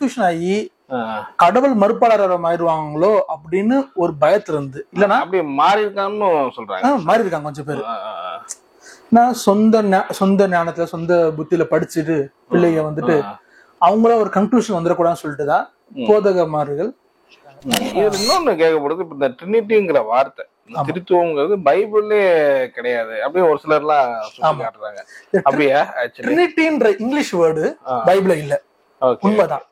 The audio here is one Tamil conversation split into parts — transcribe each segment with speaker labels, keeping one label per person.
Speaker 1: கன்ஃபியூஷன் ஆகி கடவுள் மறுப்பாளர் ஆயிடுவாங்களோ அப்படின்னு ஒரு பயத்துல இருந்து இல்லன்னா
Speaker 2: அப்படி மாறி இருக்கான்னு சொல்றாங்க.
Speaker 1: மாறி இருக்காங்க கொஞ்சம் பேரு. நான் சொந்த ஞானத்துல சொந்த புத்தியில படிச்சுட்டு பிள்ளைங்க வந்துட்டு அவங்கள ஒரு கன்க்ளூஷன் வந்துடக்கூடாதுன்னு சொல்லிட்டுதான் போதகமார்கள்.
Speaker 2: இன்னொன்னு கேட்கப்படுது, இப்ப இந்த ட்ரினிட்டிங்கிற வார்த்தை, திருத்துவம்ங்கிறது பைபிள்லே கிடையாது அப்படியே ஒரு சிலர் எல்லாம் காட்டுறாங்க. அப்படியா?
Speaker 1: ட்ரினிட்டின்ற இங்கிலீஷ் வேர்டு பைபிள்ல இல்ல, உண்மைதான்.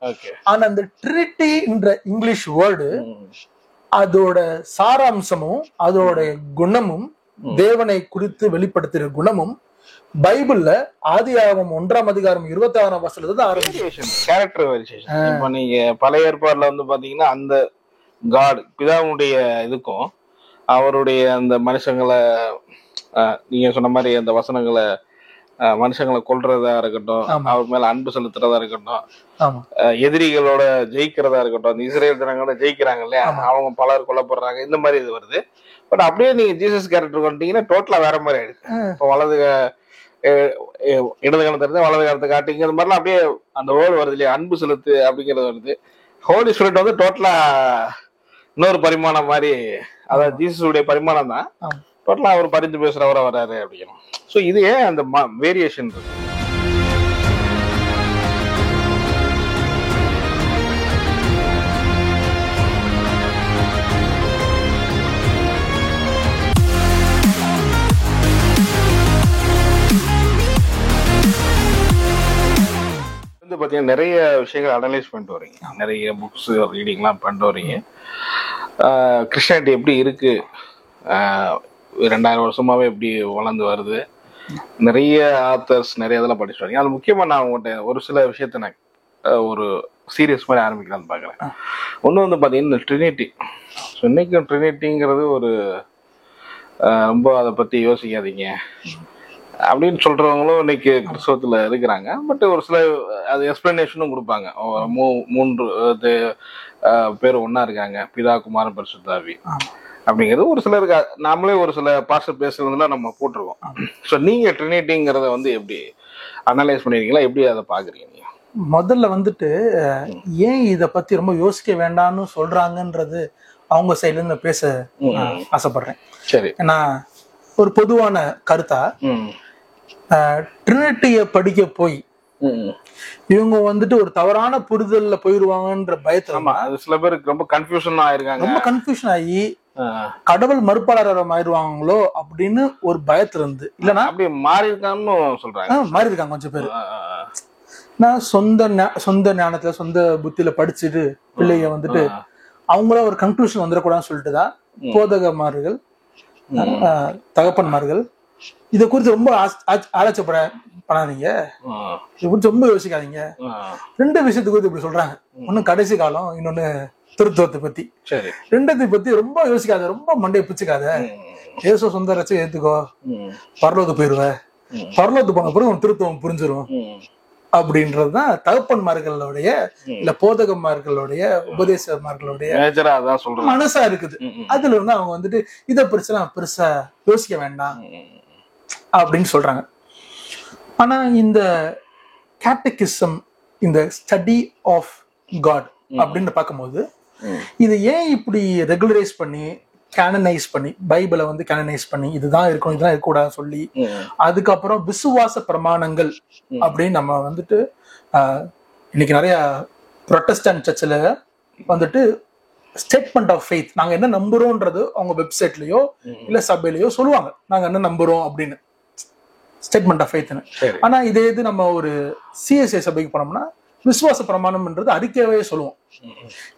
Speaker 1: ஆனா அந்த ட்ரினிட்டின்ற இங்கிலீஷ் வேர்டு அதோட சாராம்சமும் அதோட குணமும் தேவனை குறித்து வெளிப்படுத்துற குணமும் பைபிள்ல ஆதியாகமம் 1ஆம் அதிகாரம் 26ஆம் வசனத்துல ஆரம்பிக்கும்.
Speaker 2: Character verification. இப்ப நீங்க பழைய ஏற்பாடுல வந்து பாத்தீங்கன்னா அந்த காட் பிதாவுடைய இதுக்கும் அவருடைய அந்த மனுஷங்களை நீங்க சொன்ன மாதிரி அந்த வசனங்களை மனுஷங்களை கொல்றதா இருக்கட்டும், அவர் மேல அன்பு செலுத்துறதா இருக்கட்டும், எதிரிகளோட ஜெயிக்கிறதா இருக்கட்டும், அந்த இஸ்ரேல் ஜனங்களோட ஜெயிக்கிறாங்க இல்லையா, அவங்க பலர் கொல்லப்படுறாங்க, இந்த மாதிரி இது வருது. பட் அப்படியே நீங்க ஜீசஸ் கேரக்டர் வந்துட்டீங்கன்னா டோட்டலா வேற மாதிரி ஆயிடுது. இப்போ வலது இடது காலத்தை இருந்து வலது காலத்தை காட்டுங்க, இந்த மாதிரிலாம் அப்படியே அந்த வேர்டு வருது இல்லையா, அன்பு செலுத்து அப்படிங்கிறது வருது. ஹோலி ஸ்பிரிட் வந்து டோட்டலா இன்னொரு பரிமாணம் மாதிரி, அதாவது ஜீசஸுடைய பரிமாணம் தான், டோட்டலா அவர் பரிந்து பேசுறவரை வர்றாரு அப்படிங்கிறோம். ஸோ இது ஏன் அந்த வேரியேஷன் இருக்கு? பாத்தீங்கன்னா நிறைய விஷயங்கள் அனலைஸ் பண்ணிட்டு வரீங்க, நிறைய புக்ஸ் ரீடிங்லாம் பண்ணிட்டு வரீங்க. கிறிஸ்டியானிட்டி எப்படி இருக்கு, 2000 வருஷமாவே எப்படி வளர்ந்து வருது, நிறைய ஆத்தர்ஸ் நிறைய இதெல்லாம் படிச்சுட்டு வரீங்க. அது முக்கியமா நான் உங்கள்கிட்ட ஒரு சில விஷயத்த நான் ஒரு சீரியஸ் மாதிரி ஆரம்பிக்கலாம்னு பாக்குறேன். ஒண்ணு வந்து பாத்தீங்கன்னா இந்த ட்ரினிட்டி. இன்னைக்கும் ட்ரினிட்டிங்கிறது ஒரு ரொம்ப அதை பத்தி யோசிக்காதீங்க அப்படின்னு சொல்றவங்களும் இன்னைக்கு கிறிஸ்தவத்துல இருக்கிறாங்க. பட் ஒரு சில அது எக்ஸ்பிளனேஷனும் கொடுப்பாங்க. 3 பேர் ஒன்னா இருக்காங்க, பிதா குமாரன் பரிசுத்தாவி அப்படிங்கிறது ஒரு சிலருக்கு நாமளே ஒரு சில பாஸ்டர் பேசுறதுலாம் நம்ம போட்டிருக்கோம். ஸோ நீங்க ட்ரினிட்டிங்கிறத வந்து எப்படி அனலைஸ் பண்ணிருக்கீங்களா, எப்படி அதை பாக்குறீங்க?
Speaker 1: முதல்ல வந்துட்டு ஏன் இத பத்தி ரொம்ப யோசிக்க வேண்டாம்னு சொல்றாங்கன்றது அவங்க சைட்ல இருந்து பேச ஆசைப்படுறேன்.
Speaker 2: சரி.
Speaker 1: ஏன்னா ஒரு பொதுவான கருத்தா ட்ரினிட்டிய படிக்க போய் இவங்க வந்துட்டு ஒரு தவறான புரிதல்ல போயிருவாங்கன்ற பயத்துல
Speaker 2: சில பேருக்கு ரொம்ப கன்ஃபியூஷன் ஆயிருக்காங்க.
Speaker 1: ரொம்ப கன்ஃபியூஷன் ஆகி கடவுள் மறுப்பாளர் ஆயிடுவாங்களோ அப்படின்னு ஒரு பயத்துல இருந்து இல்லன்னா
Speaker 2: அப்படியே மாறி இருக்கான்னு சொல்றாங்க.
Speaker 1: மாறி இருக்காங்க கொஞ்சம் பேரு. நான் சொந்த ஞானத்துல சொந்த புத்தியில படிச்சுட்டு பிள்ளைங்க வந்துட்டு அவங்கள ஒரு கன்க்ளூஷன் வந்துடக்கூடாதுன்னு சொல்லிட்டுதான் போதகமார்கள் தகப்பன்மார்கள் இதை குறித்து ரொம்ப ஆராய்ச்சி பண்ணாதீங்க, இதை குறித்து ரொம்ப யோசிக்காதீங்க. 2 விஷயத்தை குறித்து இப்படி சொல்றாங்க. ஒண்ணு கடைசி காலம், இன்னொன்னு திருத்துவத்தை பத்தி. ரெண்டத்தை பத்தி ரொம்ப யோசிக்காத, ரொம்ப மண்டையை பிச்சுக்காத. ஏசோ சொந்த ரச்சை ஏத்துக்கோ, பரலோகத்து போயிருவ, பரலோகத்து போன பிறகு உன் திருத்துவம் புரிஞ்சிரும் அப்படின்றதுதான் தகப்பன்மார்களுடைய இல்ல போதகமார்களுடைய உபதேசமார்களுடைய மனசா இருக்குது. அதுல இருந்து அவங்க வந்துட்டு இதை பெருசா யோசிக்க வேண்டாம் அப்படின்னு சொல்றாங்க. ஆனா இந்த கேட்டகிசம், இந்த ஸ்டடி ஆஃப் காட் அப்படின்னு பார்க்கும்போது இது ஏன் இப்படி ரெகுலரைஸ் பண்ணி கேனனைஸ் பண்ணி பைபிளை வந்து கேனனைஸ் பண்ணி இதுதான் இருக்கணும் இதுதான் இருக்கக்கூடாதுன்னு சொல்லி அதுக்கப்புறம் விசுவாச பிரமாணங்கள் அப்படின்னு நம்ம வந்துட்டு இன்னைக்கு நிறைய புரொட்டஸ்டன்ட் சர்ச்சில் வந்துட்டு ஸ்டேட்மெண்ட் ஆஃப் ஃபெய்த், நாங்க என்ன நம்புறோம்ன்றது அவங்க வெப்சைட்லயோ இல்ல சபையிலயோ சொல்லுவாங்க, நாங்க என்ன நம்புறோம் அப்படின்னு ஸ்டேட்மெண்ட் ஆஃப் ஃபெய்த்னு. ஆனா இதே இது நம்ம ஒரு சிஎஸ்ஐ சபைக்கு போனோம்னா விசுவாச பிரமாணம்ன்றது அறிக்கையாவே சொல்லுவோம்.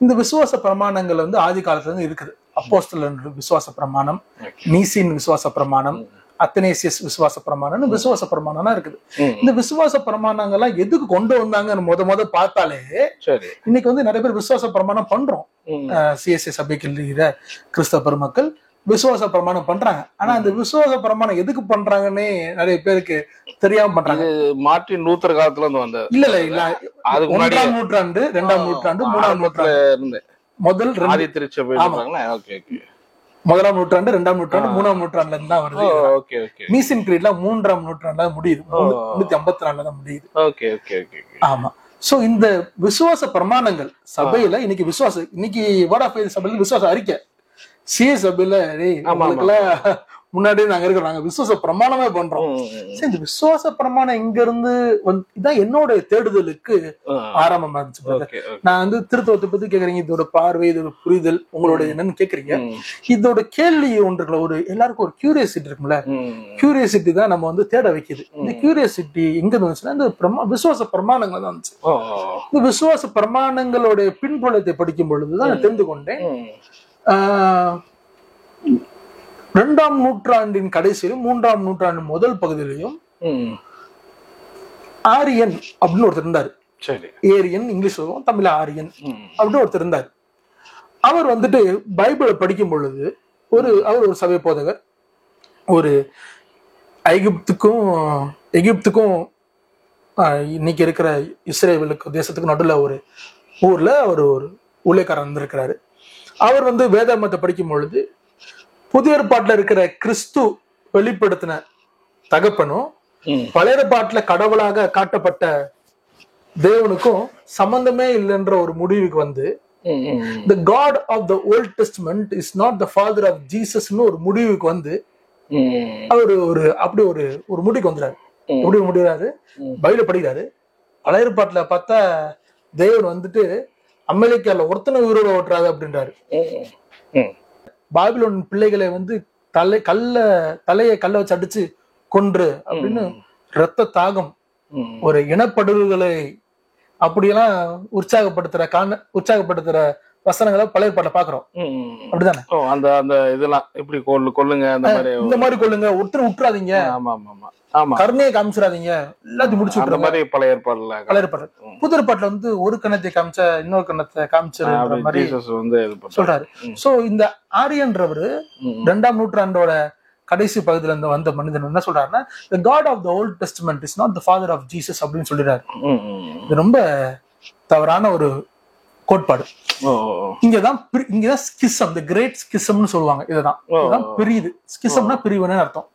Speaker 1: இந்த விசுவாச பிரமாணங்கள் வந்து ஆதி காலத்துல இருந்து இருக்குது. அப்போஸ்தலர் விசுவாச பிரமாணம், நீசின் விசுவாச பிரமாணம், அத்தனேசியஸ் விசுவாச பிரமாணம், விசுவாச பிரமாணம்லாம் இருக்குது. இந்த விசுவாச பிரமாணங்கள்லாம் எதுக்கு கொண்டு வந்தாங்கன்னு முத பார்த்தாலே இன்னைக்கு வந்து நிறைய பேர் விசுவாச பிரமாணம் பண்றோம். சிஎஸ்ஐ சபைக்கு இருக்கிற கிறிஸ்தவ பெருமக்கள் விசுவாச பிரமாணம் பண்றாங்க. ஆனா அந்த விசுவாச பிரமாணம் எதுக்கு பண்றாங்கன்னே நிறைய பேருக்கு தெரியாம பண்றாங்க.
Speaker 2: மார்ட்டின் லூத்தர் காலத்துல இருந்து வந்த
Speaker 1: இல்ல 1ஆம் நூற்றாண்டு 2ஆம் நூற்றாண்டு 3ஆம் நூற்றாண்டு முதல் திருச்சபை 1ஆம் நூற்றாண்டு 2ஆம் நூற்றாண்டு 3ஆம் நூற்றாண்டுல இருந்து தான் வருது. மீசின் கிரீட்லாம் 3ஆம் நூற்றாண்டுல முடியுது, 354 தான் முடியுது. ஆமா. சோ இந்த விசுவாச பிரமாணங்கள் சபையில இன்னைக்கு இன்னைக்கு வேர்ட் ஆஃப் ஃபெய்த் சபையில விசுவாச அறிக்கை சிஏ சபையில முன்னாடியே நாங்க இருக்கிறோம், நாங்க விசுவாச பிரமாணமே பண்றோம். சரி, இந்த விசுவாச பிரமாணம் இங்க இருந்து இதான் என்னோட தேடுதலுக்கு ஆரம்பமா இருந்துச்சு. நான் திருத்துவத்தை பத்தி கேக்குறீங்க, இதோட பார்வை, இதோட புரிதல் உங்களோட என்னன்னு கேக்குறீங்க. இதோட கேள்வி ஒன்றுல ஒரு எல்லாருக்கும் ஒரு கியூரியாசிட்டி இருக்கும்ல, கியூரியாசிட்டி தான் நம்ம தேட வைக்குது. இந்த கியூரியாசிட்டி எங்க இருந்துச்சுன்னா இந்த விசுவாச பிரமாணங்கள் தான் இருந்துச்சு. இந்த விசுவாச பிரமாணங்களுடைய பின்புலத்தை படிக்கும் பொழுதுதான் நான் தெரிந்து கொண்டேன், 2ஆம் நூற்றாண்டின் கடைசியிலும் 3ஆம் நூற்றாண்டின் முதல் பகுதியிலையும் ஆரியன் அப்படின்னு ஒருத்தர் இருந்தாரு. ஏரியன் இங்கிலீஷ் சொல்லுவோம், தமிழ் ஆரியன் அப்படின்னு ஒருத்தர் இருந்தார். அவர் பைபிளை படிக்கும் பொழுது அவர் ஒரு சபை போதகர். ஒரு எகிப்துக்கும் இன்னைக்கு இருக்கிற இஸ்ரேலுக்கு தேசத்துக்கு நடுவில் ஒரு ஊர்ல அவர் ஒரு ஊழியக்காரர் இருந்திருக்கிறாரு. அவர் வேதாகமத்தை படிக்கும் பொழுது புதிய ஏற்பாட்டுல இருக்கிற கிறிஸ்து வெளிப்படுத்தின தகப்பனும் பழைய ஏற்பாட்டுல கடவுளாக காட்டப்பட்ட தேவனுக்கும் சம்பந்தமே இல்லைன்ற ஒரு முடிவுக்கு the God of the Old Testament is not the father of Jesus ன்னு ஒரு முடிவுக்கு அவர் அப்படி ஒரு முடிவுக்கு வந்துறாரு. எப்படி முடிவுறாரு? பைபிளை படிக்கிறாரு. பழைய ஏற்பாட்டுல பார்த்தா தேவன் அமெரிக்கால ஒருத்தனை உயிரோட ஓட்டுறாரு அப்படின்றாரு. பாபிலோன் பிள்ளைகளை தலையை கல்ல வச்சு அடிச்சு கொன்று அப்படின்னு ரத்த தாகம், ஒரு இனப்படுகொலை அப்படியெல்லாம் உற்சாகப்படுத்துற வசனங்களை பழைய ஏற்பாட்டுல பாக்குறோம். அப்படிதானே?
Speaker 2: அந்த இதெல்லாம் இப்படி கொல்லுங்க,
Speaker 1: இந்த மாதிரி கொல்லுங்க, ஒருத்தர் விட்டுறாதீங்க, கருணையை காமிச்சிடாதீங்க, எல்லாத்தையும் முடிச்சு
Speaker 2: பழைய ஏற்பாடு.
Speaker 1: புது ஏற்பாட்டுல ஒரு கணத்தை காமிச்சா இன்னொரு கணத்தை காமிச்சிருக்கிற மாதிரி சொல்றாரு. சோ இந்த ஆரியன்றவரு 2ஆம் நூற்றாண்டோட கடைசி பகுதியில இருந்து வந்த மனிதன் என்ன சொல்றாருன்னா, the God of the Old Testament is not the father of Jesus அப்படின்னு சொல்லிடுறாரு. இது ரொம்ப தவறான ஒரு கோட்பாடு. இங்கதான் ஸ்கிசம், தி கிரேட் ஸ்கிசம்னு சொல்லுவாங்க. இதுதான் பிரியுது. ஸ்கிசம்னா பிரிவுன்னு அர்த்தம்.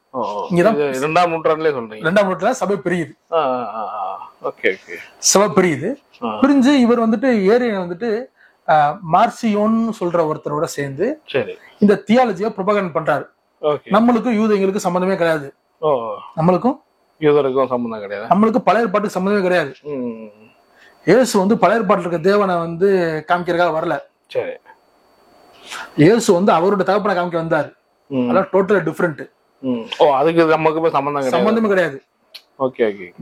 Speaker 1: இங்கதான்
Speaker 2: 2ஆம் நூற்றாண்டுல சொல்றீங்க.
Speaker 1: 2ஆம் நூற்றாண்டுல சபை பிரியுது. சபை பிரியுது. பிரிஞ்சு இவர் ஏரியன் மார்சியோன் சொல்ற ஒருத்தரோட சேர்ந்து இந்த தியாலஜியை ப்ரொபகண்ட் பண்றாரு. நம்மளுக்கும் யூதங்களுக்கு சம்பந்தமே கிடையாது, நம்மளுக்கும்
Speaker 2: யூதருக்கும் சம்பந்தம் கிடையாது,
Speaker 1: நம்மளுக்கு பழைய ஏற்பாட்டுக்கு சம்பந்தமே கிடையாது. இயேசு பழைய ஏற்பாட்டுல இருக்க தேவனை காமிக்கிறதுக்காக வரல. இயேசு அவரோட தகப்பனை காமிக்க வந்தாரு. அதெல்லாம் டோட்டலா டிஃபரெண்ட்.
Speaker 2: அதுக்கு நமக்கு
Speaker 1: சம்பந்தமே கிடையாது.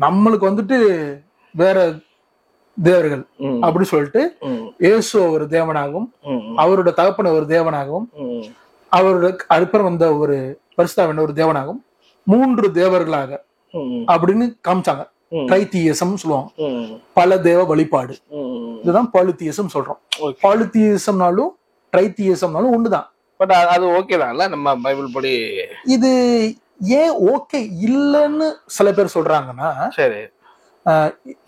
Speaker 1: நம்மளுக்கு வேற தேவர்கள் அப்படி சொல்லிட்டு இயேசு ஒரு தேவனாகவும் அவரோட தகப்பனை ஒரு தேவனாகவும் அவரோட அப்புறம் வந்த ஒரு பரிசுத்தாவின் ஒரு தேவனாகவும் 3 தேவர்களாக அப்படின்னு காமிச்சாங்க. ட்ரைதீயசம் சொல்லுவாங்க, பல தேவ வழிபாடு. இதுதான் பாலித்தீயசம் சொல்றோம். பாலித்தீயசம்னாலும் ட்ரைதீயசம்னாலும் ஒண்ணுதான்.
Speaker 2: பட் அது ஓகே தான் நம்ம பைபிள் படி.
Speaker 1: இது ஏன் ஓகே இல்லைன்னு சில பேர் சொல்றாங்கன்னா, சரி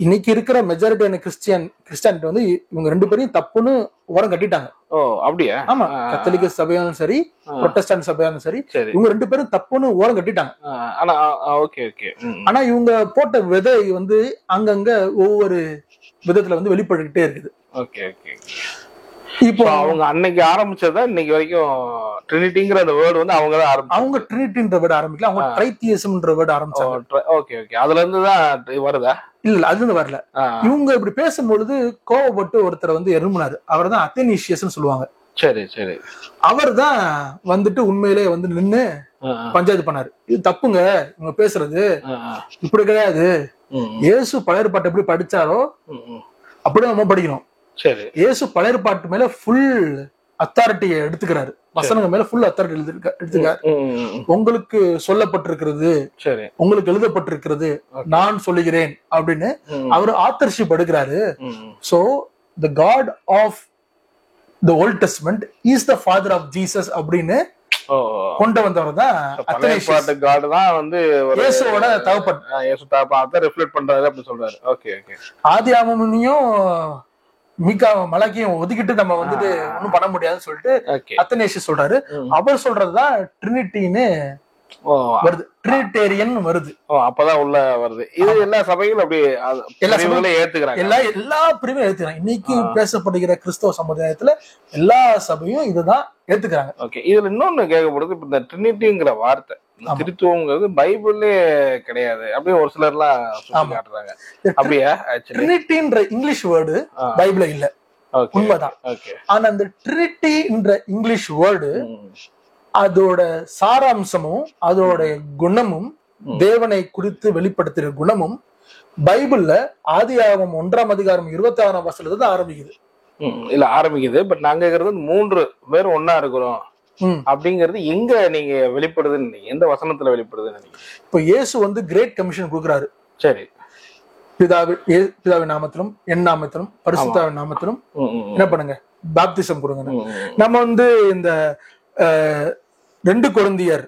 Speaker 1: இன்னைக்கு இருக்கிற மெஜாரிட்டியான கிறிஸ்டியானிட்டி இவங்க 2 பேரையும் தப்புன்னு ஓரம் கட்டிட்டாங்க.
Speaker 2: ஓ அப்படியா?
Speaker 1: ஆமா, கத்தோலிக்க சபையாலும் சரி புரொட்டஸ்டன்ட் சபையாலும் சரி இவங்க 2 பேரும் தப்புன்னு ஓரம் கட்டிட்டாங்க. ஆனா இவங்க போட்ட விதை அங்கங்க ஒவ்வொரு விதத்துல வெளிப்பட்டுக்கிட்டே இருக்குது.
Speaker 2: இப்போ அவங்க அன்னைக்கு ஆரம்பிச்சதா இன்னைக்கு வரைக்கும் ட்ரினிட்டிங்கிற அந்த வேர்ட் அவங்கதான் ஆரம்பிச்சாங்க.
Speaker 1: அவங்க ட்ரினிட்டின்ற வேர்ட் ஆரம்பிக்கல, அவங்க ட்ரைதியசம்ன்ற வேர்ட் ஆரம்பிச்சாங்க.
Speaker 2: ஓகே அதுல இருந்து தான் வருதா?
Speaker 1: இல்ல அதுல இருந்து வரல. இவங்க இப்படி பேசும்பொழுது கோவப்பட்டு ஒருத்தர் எருமுனாரு. அவர் தான் அத்தனீசியஸ்னு சொல்லுவாங்க.
Speaker 2: சரி சரி.
Speaker 1: அவர் தான் உண்மையிலே நின்னு பஞ்சாயத்து பண்ணாரு. இது தப்புங்க இவங்க பேசுறது, இப்படி கிடையாது. இயேசு பழைய ஏற்பாட்டை எப்படி படிச்சாரோ அப்படியே நம்ம படிக்கணும். இயேசு பழைய ஏற்பாட்டு மேல ஃபுல் அத்தாரிட்டியை எடுத்துக்கிறாரு, வசனங்கள் மேல ஃபுல் அத்தாரிட்டி எடுத்துக்கிறாரு. உங்களுக்கு சொல்லப்பட்டிருக்கிறது, உங்களுக்கு எழுதப்பட்டிருக்கிறது, நான் சொல்லுகிறேன் அப்படின்னு அவர் ஆத்தர்ஷிப் எடுக்கிறாரு. So the God of the Old Testament is the father of Jesus அப்படின்னு கொண்டு வந்தவர் தான் இயேசுவோட தகப்பன். ஆதியாகமத்தையும் மலாக்கியும் ஒதுக்கிட்டு நம்ம ஒன்னும் பண்ண முடியாதுன்னு சொல்லிட்டு அத்தனேஷியஸ் சொல்றாரு. அவர் சொல்றதுதான் ட்ரினிட்டின்னு வருது, ட்ரினிட்டேரியன் வருது.
Speaker 2: அப்பதான் உள்ள வருது. இது எல்லா சபைகளும் அப்படி எல்லா சபைகளும் ஏத்துக்கிறாங்க,
Speaker 1: எல்லா பிரிவும் ஏத்துக்கிறாங்க. இன்னைக்கு பேசப்படுகிற கிறிஸ்தவ சமுதாயத்துல எல்லா சபையும் இதுதான் ஏத்துக்கிறாங்க.
Speaker 2: ஓகே. இதுல இன்னொன்னு கேட்கப்படுது, இப்ப இந்த ட்ரினிட்டிங்கிற வார்த்தை, திருத்துவங்கிறது பைபிள்லே கிடையாது அப்படின்னு ஒரு சிலர் எல்லாம் சொல்லி காட்டுறாங்க. அப்படியா?
Speaker 1: ட்ரினிட்டின்ற இங்கிலீஷ் வேர்டு பைபிள்ல இல்ல, உண்மைதான். ஆனா அந்த ட்ரினிட்டின்ற இங்கிலீஷ் வேர்டு அதோட சாராம்சமும் அதோட குணமும் தேவனை குறித்து வெளிப்படுத்துற குணமும் பைபிள்ல ஆதியாகமம் 1ஆம் அதிகாரம் 26ஆம் வசனத்துல ஆரம்பிக்குது.
Speaker 2: இல்ல ஆரம்பிக்குது. பட் நாங்க கேக்குறது 3 பேர் ஒன்னா இருக்கிறோம் அப்படிங்கிறது எங்க நீங்க வெளிப்படுதுன்னு, எந்த வசனத்துல வெளிப்படுதுன்னு?
Speaker 1: இப்ப இயேசு வந்து கிரேட் கமிஷன் கொடுக்குறாரு.
Speaker 2: சரி.
Speaker 1: பிதாவின் நாமத்திலும் என் நாமத்திலும் பரிசுத்தாவின் நாமத்திலும் என்ன பண்ணுங்க, பாப்திசம் கொடுங்க. நம்ம வந்து இந்த 2 கொரிந்தியர்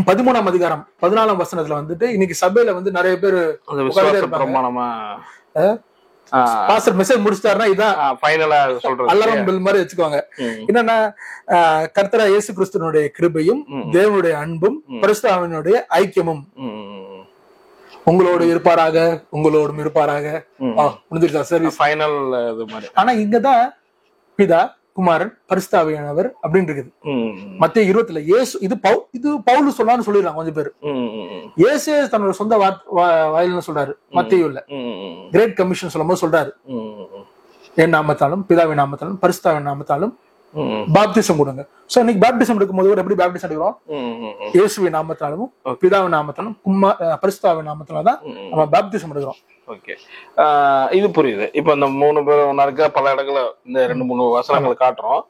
Speaker 1: 13ஆம் அதிகாரம் 14ஆம் வசனத்துல வந்துட்டு இன்னைக்கு சபையில வந்து நிறைய பேர் பாஸ்டர் மெசேஜ் முடிச்சிட்டாருன்னா இதான் ஃபைனலா சொல்றது, அலாரம் பெல் மாதிரி வச்சுக்கோங்க. என்னன்னா, கர்த்தராகிய இயேசு கிறிஸ்துவினுடைய கிருபையும் தேவனுடைய அன்பும் பரிசுத்த ஆவியினுடைய ஐக்கியமும் உங்களோடு இருப்பாராக, உங்களோடும் இருப்பாராக. முடிஞ்சிருச்சா சர்வீஸ் ஃபைனல் இது மாதிரி. ஆனா இங்கதான் பிதா, குமாரன், பரிசுத்த ஆவியானவர் அப்படின்னு இருக்குது. மத்திய 20ல இயேசு, இது பவுல் சொல்லான்னு சொல்லிடுறாங்க கொஞ்சம் பேர். இயேசு தன்னோட சொந்த வாயில சொல்றாரு. மத்தியில கிரேட் கமிஷன் சொல்லும் போது சொல்றாரு, என் நாமத்தாலும் பிதாவின் நாமத்தாலும் பரிசுத்தாவின் நாமத்தாலும் பாப்திசம் கொடுங்க. சோ இன்னைக்கு பாப்திசம் எடுக்கும் போது எப்படி பாப்திசம் எடுக்கிறோம்? இயேசுவின் நாமத்தாலும் பிதாவின் நாமத்தாலும் பரிசுத்தாவின் நாமத்தாலும் தான் நம்ம பாப்திசம் எடுக்கிறோம்.
Speaker 2: ஓகே, இது புரியுது. இப்ப இந்த 3 பேர் ஒன்னா இருக்க பல இடங்கள்ல இந்த 2-3 வசனங்களை காட்டுறோம்.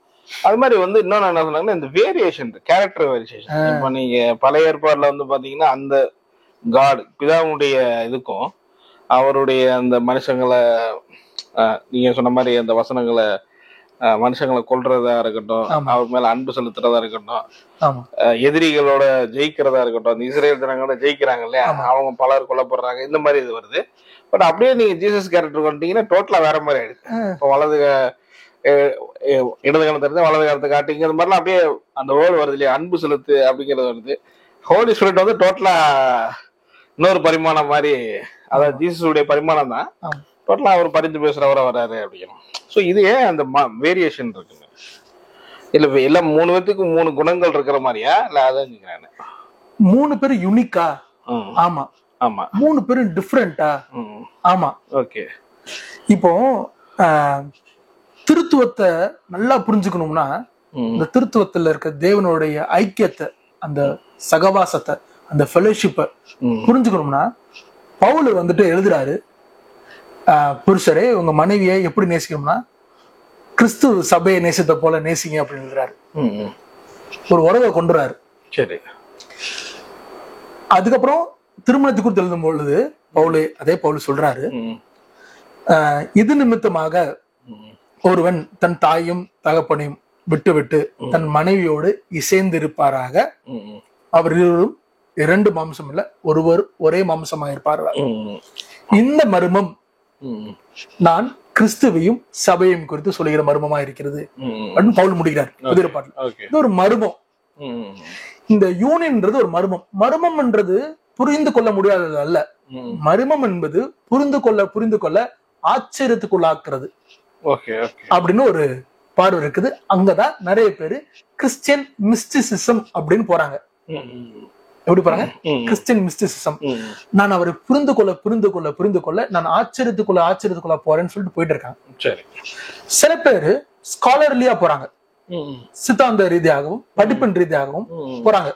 Speaker 2: அது மாதிரி வந்து இன்னொன்னு என்ன சொன்னாங்கன்னா, இந்த வேரியேஷன், கேரக்டர் வேரியேஷன். இப்ப நீங்க பழைய ஏற்பாடுல வந்து பாத்தீங்கன்னா அந்த காட் பிதாவுடைய இதுக்கும் அவருடைய அந்த மனுஷங்களை நீங்க சொன்ன மாதிரி அந்த வசனங்களை மனுஷங்களை கொல்றதா இருக்கட்டும், அவர் மேல அன்பு செலுத்துறதா இருக்கட்டும், எதிரிகளோட ஜெயிக்கிறதா இருக்கட்டும், அந்த இஸ்ரேல் ஜனங்களோட ஜெயிக்கிறாங்க இல்லையா, அவங்க பலர் கொல்லப்படுறாங்க, இந்த மாதிரி இது வருது. பட் அப்படியே நீங்க ஜீசஸ் கேரக்டர் வந்துட்டீங்கன்னா டோட்டலா வேற மாதிரி ஆயிடுச்சு. இப்போ இடது காலத்தை இருந்து வலது காலத்தை காட்டிங்கிற மாதிரிலாம் அப்படியே அந்த வேர்டு வருது இல்லையா, அன்பு செலுத்து அப்படிங்கிறது வருது. ஹோலி ஸ்பிரிட் வந்து டோட்டலா இன்னொரு பரிமாணம் மாதிரி, அதாவது ஜீசஸுடைய பரிமாணம் தான், டோட்டலா அவர் பரிந்து பேசுறவரை வர்றாரு அப்படிங்கிறோம். ஸோ இது ஏன் அந்த வேரியேஷன் இருக்குங்க? இல்ல எல்லாம் 3 பேத்துக்கு 3 குணங்கள் இருக்கிற மாதிரியா, இல்ல அதான்
Speaker 1: 3 பேர் யூனிக்கா? ஆமா
Speaker 2: ஆமா.
Speaker 1: 3 பேரும் டிஃபரெண்டா? ஆமா.
Speaker 2: ஓகே.
Speaker 1: இப்போ திருத்துவத்தை நல்லா புரிஞ்சுக்கணும்னா, இந்த திருத்துவத்துல இருக்க தேவனுடைய ஐக்கியத்தை, அந்த சகவாசத்தை, அந்த ஃபெலோஷிப்பை புரிஞ்சுக்கணும்னா, பவுல் வந்துட்டு எழுதுறாரு, புருஷரே உங்க மனைவியை எப்படி நேசிக்கணும்னா கிறிஸ்து சபையை நேசித்த போல நேசிங்க அப்படின்னு எழுதுறாரு. ஒரு உறவை கொண்டுறாரு. சரி. அதுக்கப்புறம் திருமணத்தை குறித்து எழுதும் பொழுது அதே பவுல் சொல்றாரு, இது நிமித்தமாக ஒருவன் தன் தாயும் தகப்பனையும் விட்டு விட்டு தன் மனைவியோடு இசைந்து இருப்பாராக, அவர் இருவரும் 2 மாம்சம் இல்ல ஒருவர் ஒரே மாம்சமாக இருப்பார். இந்த மர்மம் நான் கிறிஸ்துவையும் சபையும் குறித்து சொல்லுகிற மர்மமா இருக்கிறது அப்படின்னு பவுல் முடிக்கிறார் புதிய பாட்டுல. இது ஒரு மர்மம். இந்த யூனியன்ன்றது ஒரு மர்மம். மர்மம்ன்றது புரிந்து கொள்ள முடியாதது அல்ல. மர்மம் என்பது புரிந்து கொள்ள ஆச்சரியத்துக்குள்ளாக்குறது அப்படின்னு ஒரு பார்வை இருக்குது. அங்கதான் நிறைய பேரு கிறிஸ்டியன் மிஸ்டிசிசம் அப்படின்னு போறாங்க. எப்படி போறாங்க? Christian mysticism. நான் அவரை புரிந்து கொள்ள நான் ஆச்சரியத்துக்குள்ள போறேன்னு சொல்லிட்டு போயிட்டு இருக்காங்க. சில பேரு ஸ்காலர்லியா போறாங்க, சித்தாந்த ரீதியாகவும் படிப்பின் ரீதியாகவும் போறாங்க.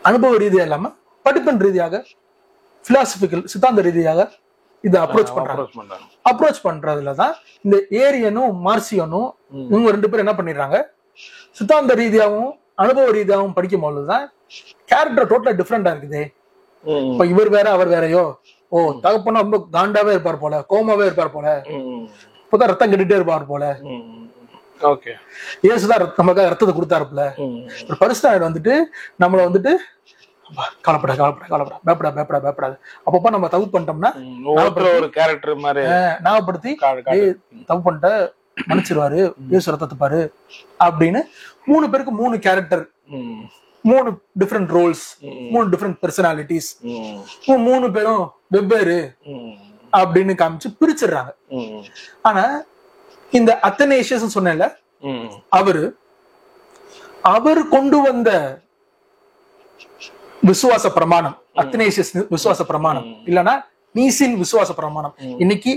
Speaker 1: அனுபவ ரீதியா இல்லாம படிப்பின் ரீதியாக பிலாசபிக்கல் சித்தாந்த ரீதியாக இதை அப்ரோச் பண்றதுலதான் இந்த ஏரியனும் மார்சியனும் இவங்க 2 பேரும் என்ன பண்ணிடுறாங்க, சித்தாந்த ரீதியாகவும் அனுபவ ரீதியாகவும் படிக்கும் போதுதான் கேரக்டர் டோட்டலா டிஃபரெண்டா இருக்குது. இப்ப இவர் வேற அவர் வேறையோ, தகப்பனா ரொம்ப காண்டாவே இருப்பார் போல, கோமாவே இருப்பார் போல, இப்பதான் ரத்தம் கட்டிட்டே இருப்பார் போல, இயேசுதான் நமக்காக ரத்தத்தை கொடுத்தாருல. ஒரு பரிசுத்தர் வந்துட்டு நம்மள வந்துட்டு பயப்படாது அப்பப்ப நம்ம தப்பு பண்ணிட்டோம்னா ஒரு கேரக்டர் மாதிரி ஞாபகப்படுத்தி தப்பு பண்ணிட்ட மன்னிச்சிருவாரு, இயேசு ரத்தத்தை பாரு அப்படின்னு 3 பேருக்கு 3 கேரக்டர் 3 டிஃப்ரெண்ட் ரோல்ஸ், 3 டிஃப்ரெண்ட் பெர்சனாலிட்டிஸ், 3 பேரும் வெவ்வேறு அப்படின்னு காமிச்சு பிரிச்சிடுறாங்க. ஆனா இந்த அத்தனேஷியஸ் சொன்னேன்ல, அவர் கொண்டு வந்த விசுவாச பிரமாணம், அத்தனேஷியஸ் விசுவாச பிரமாணம் இல்லைன்னா நீசின் விசுவாச பிரமாணம், இன்னைக்கு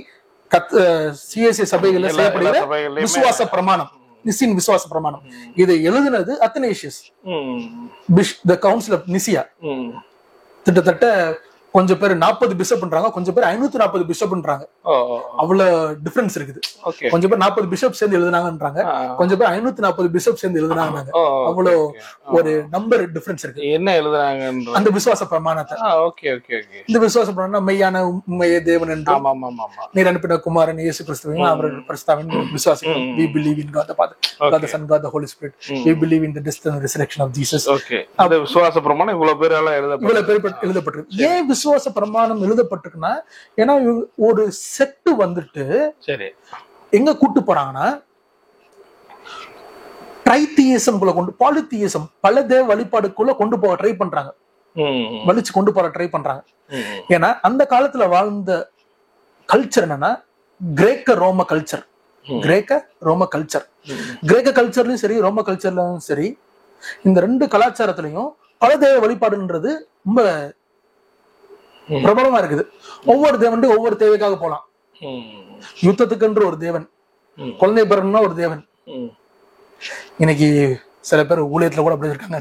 Speaker 1: சிஎஸ்ஐ சபைகள்ல செய்யப்படுகிற விசுவாச பிரமாணம், நிசின் விசுவாச பிரமாணம், இதை எழுதுனது அத்தனேஷியஸ், தி கவுன்சில் ஆஃப் நிசியா. கிட்டத்தட்ட கொஞ்சம் பேர் 40 பிஷப் பண்றாங்க, கொஞ்சம் பேர் 540 பிஷப் பண்றாங்க. அவ்வளவு டிஃபரன்ஸ் இருக்குது. கொஞ்சம் பேர் 40 பிஷப் சேர்ந்து எழுதுனாங்கன்றாங்க, கொஞ்சம் பேர் 540 பிஷப் சேர்ந்து எழுதுனாங்க. அவ்வளவு ஒரு நம்பர் டிஃபரன்ஸ் இருக்கு.
Speaker 2: என்ன எழுதுறாங்க
Speaker 1: அந்த விசுவாச பிரமாணத்தை. இந்த விசுவாச பிரமாணம் மெய்யான உண்மையே தேவன் என்று நீர் அனுப்பின குமாரன் இயேசு கிறிஸ்துவையும் அவர் பிரஸ்தாவின் விசுவாசிக்கிறோம். We believe in God the Father, God the Son, God the Holy Spirit. We believe in the death and resurrection of Jesus.
Speaker 2: அந்த விசுவாச பிரமாணம் இவ்வளவு பேர்
Speaker 1: எழுதப்பட்டிருக்கு. ஏன் விசுவாச பிரமாணம் எழுதப்பட்டிருக்குன்னா, ஏன்னா ஒரு செட்டு வந்துட்டு
Speaker 2: சரி
Speaker 1: எங்க கூட்டு போறாங்கன்னா ட்ரைதியிசம் குள்ள கொண்டு, பாலிதியிசம் பல தேவ வழிபாடுக்குள்ள கொண்டு போக ட்ரை பண்றாங்க, வலிச்சு கொண்டு போற ட்ரை பண்றாங்க. ஏன்னா அந்த காலத்துல வாழ்ந்த கல்ச்சர் என்னன்னா கிரேக்க ரோம கல்ச்சர். கிரேக்க கல்ச்சர்லயும் சரி ரோம கல்ச்சர்லயும் சரி, இந்த 2 கலாச்சாரத்திலையும் பல தேவ வழிபாடுன்றது ரொம்ப பிரபலமா இருக்குது. ஒவ்வொரு தேவன் ஒவ்வொரு தேவைக்காக போலாம். யுத்தத்துக்குன்ற ஒரு தேவன், குழந்தை பிறகுனா ஒரு தேவன். இன்னைக்கு சில பேர் ஊழியத்துல கூட அப்படி இருக்காங்க.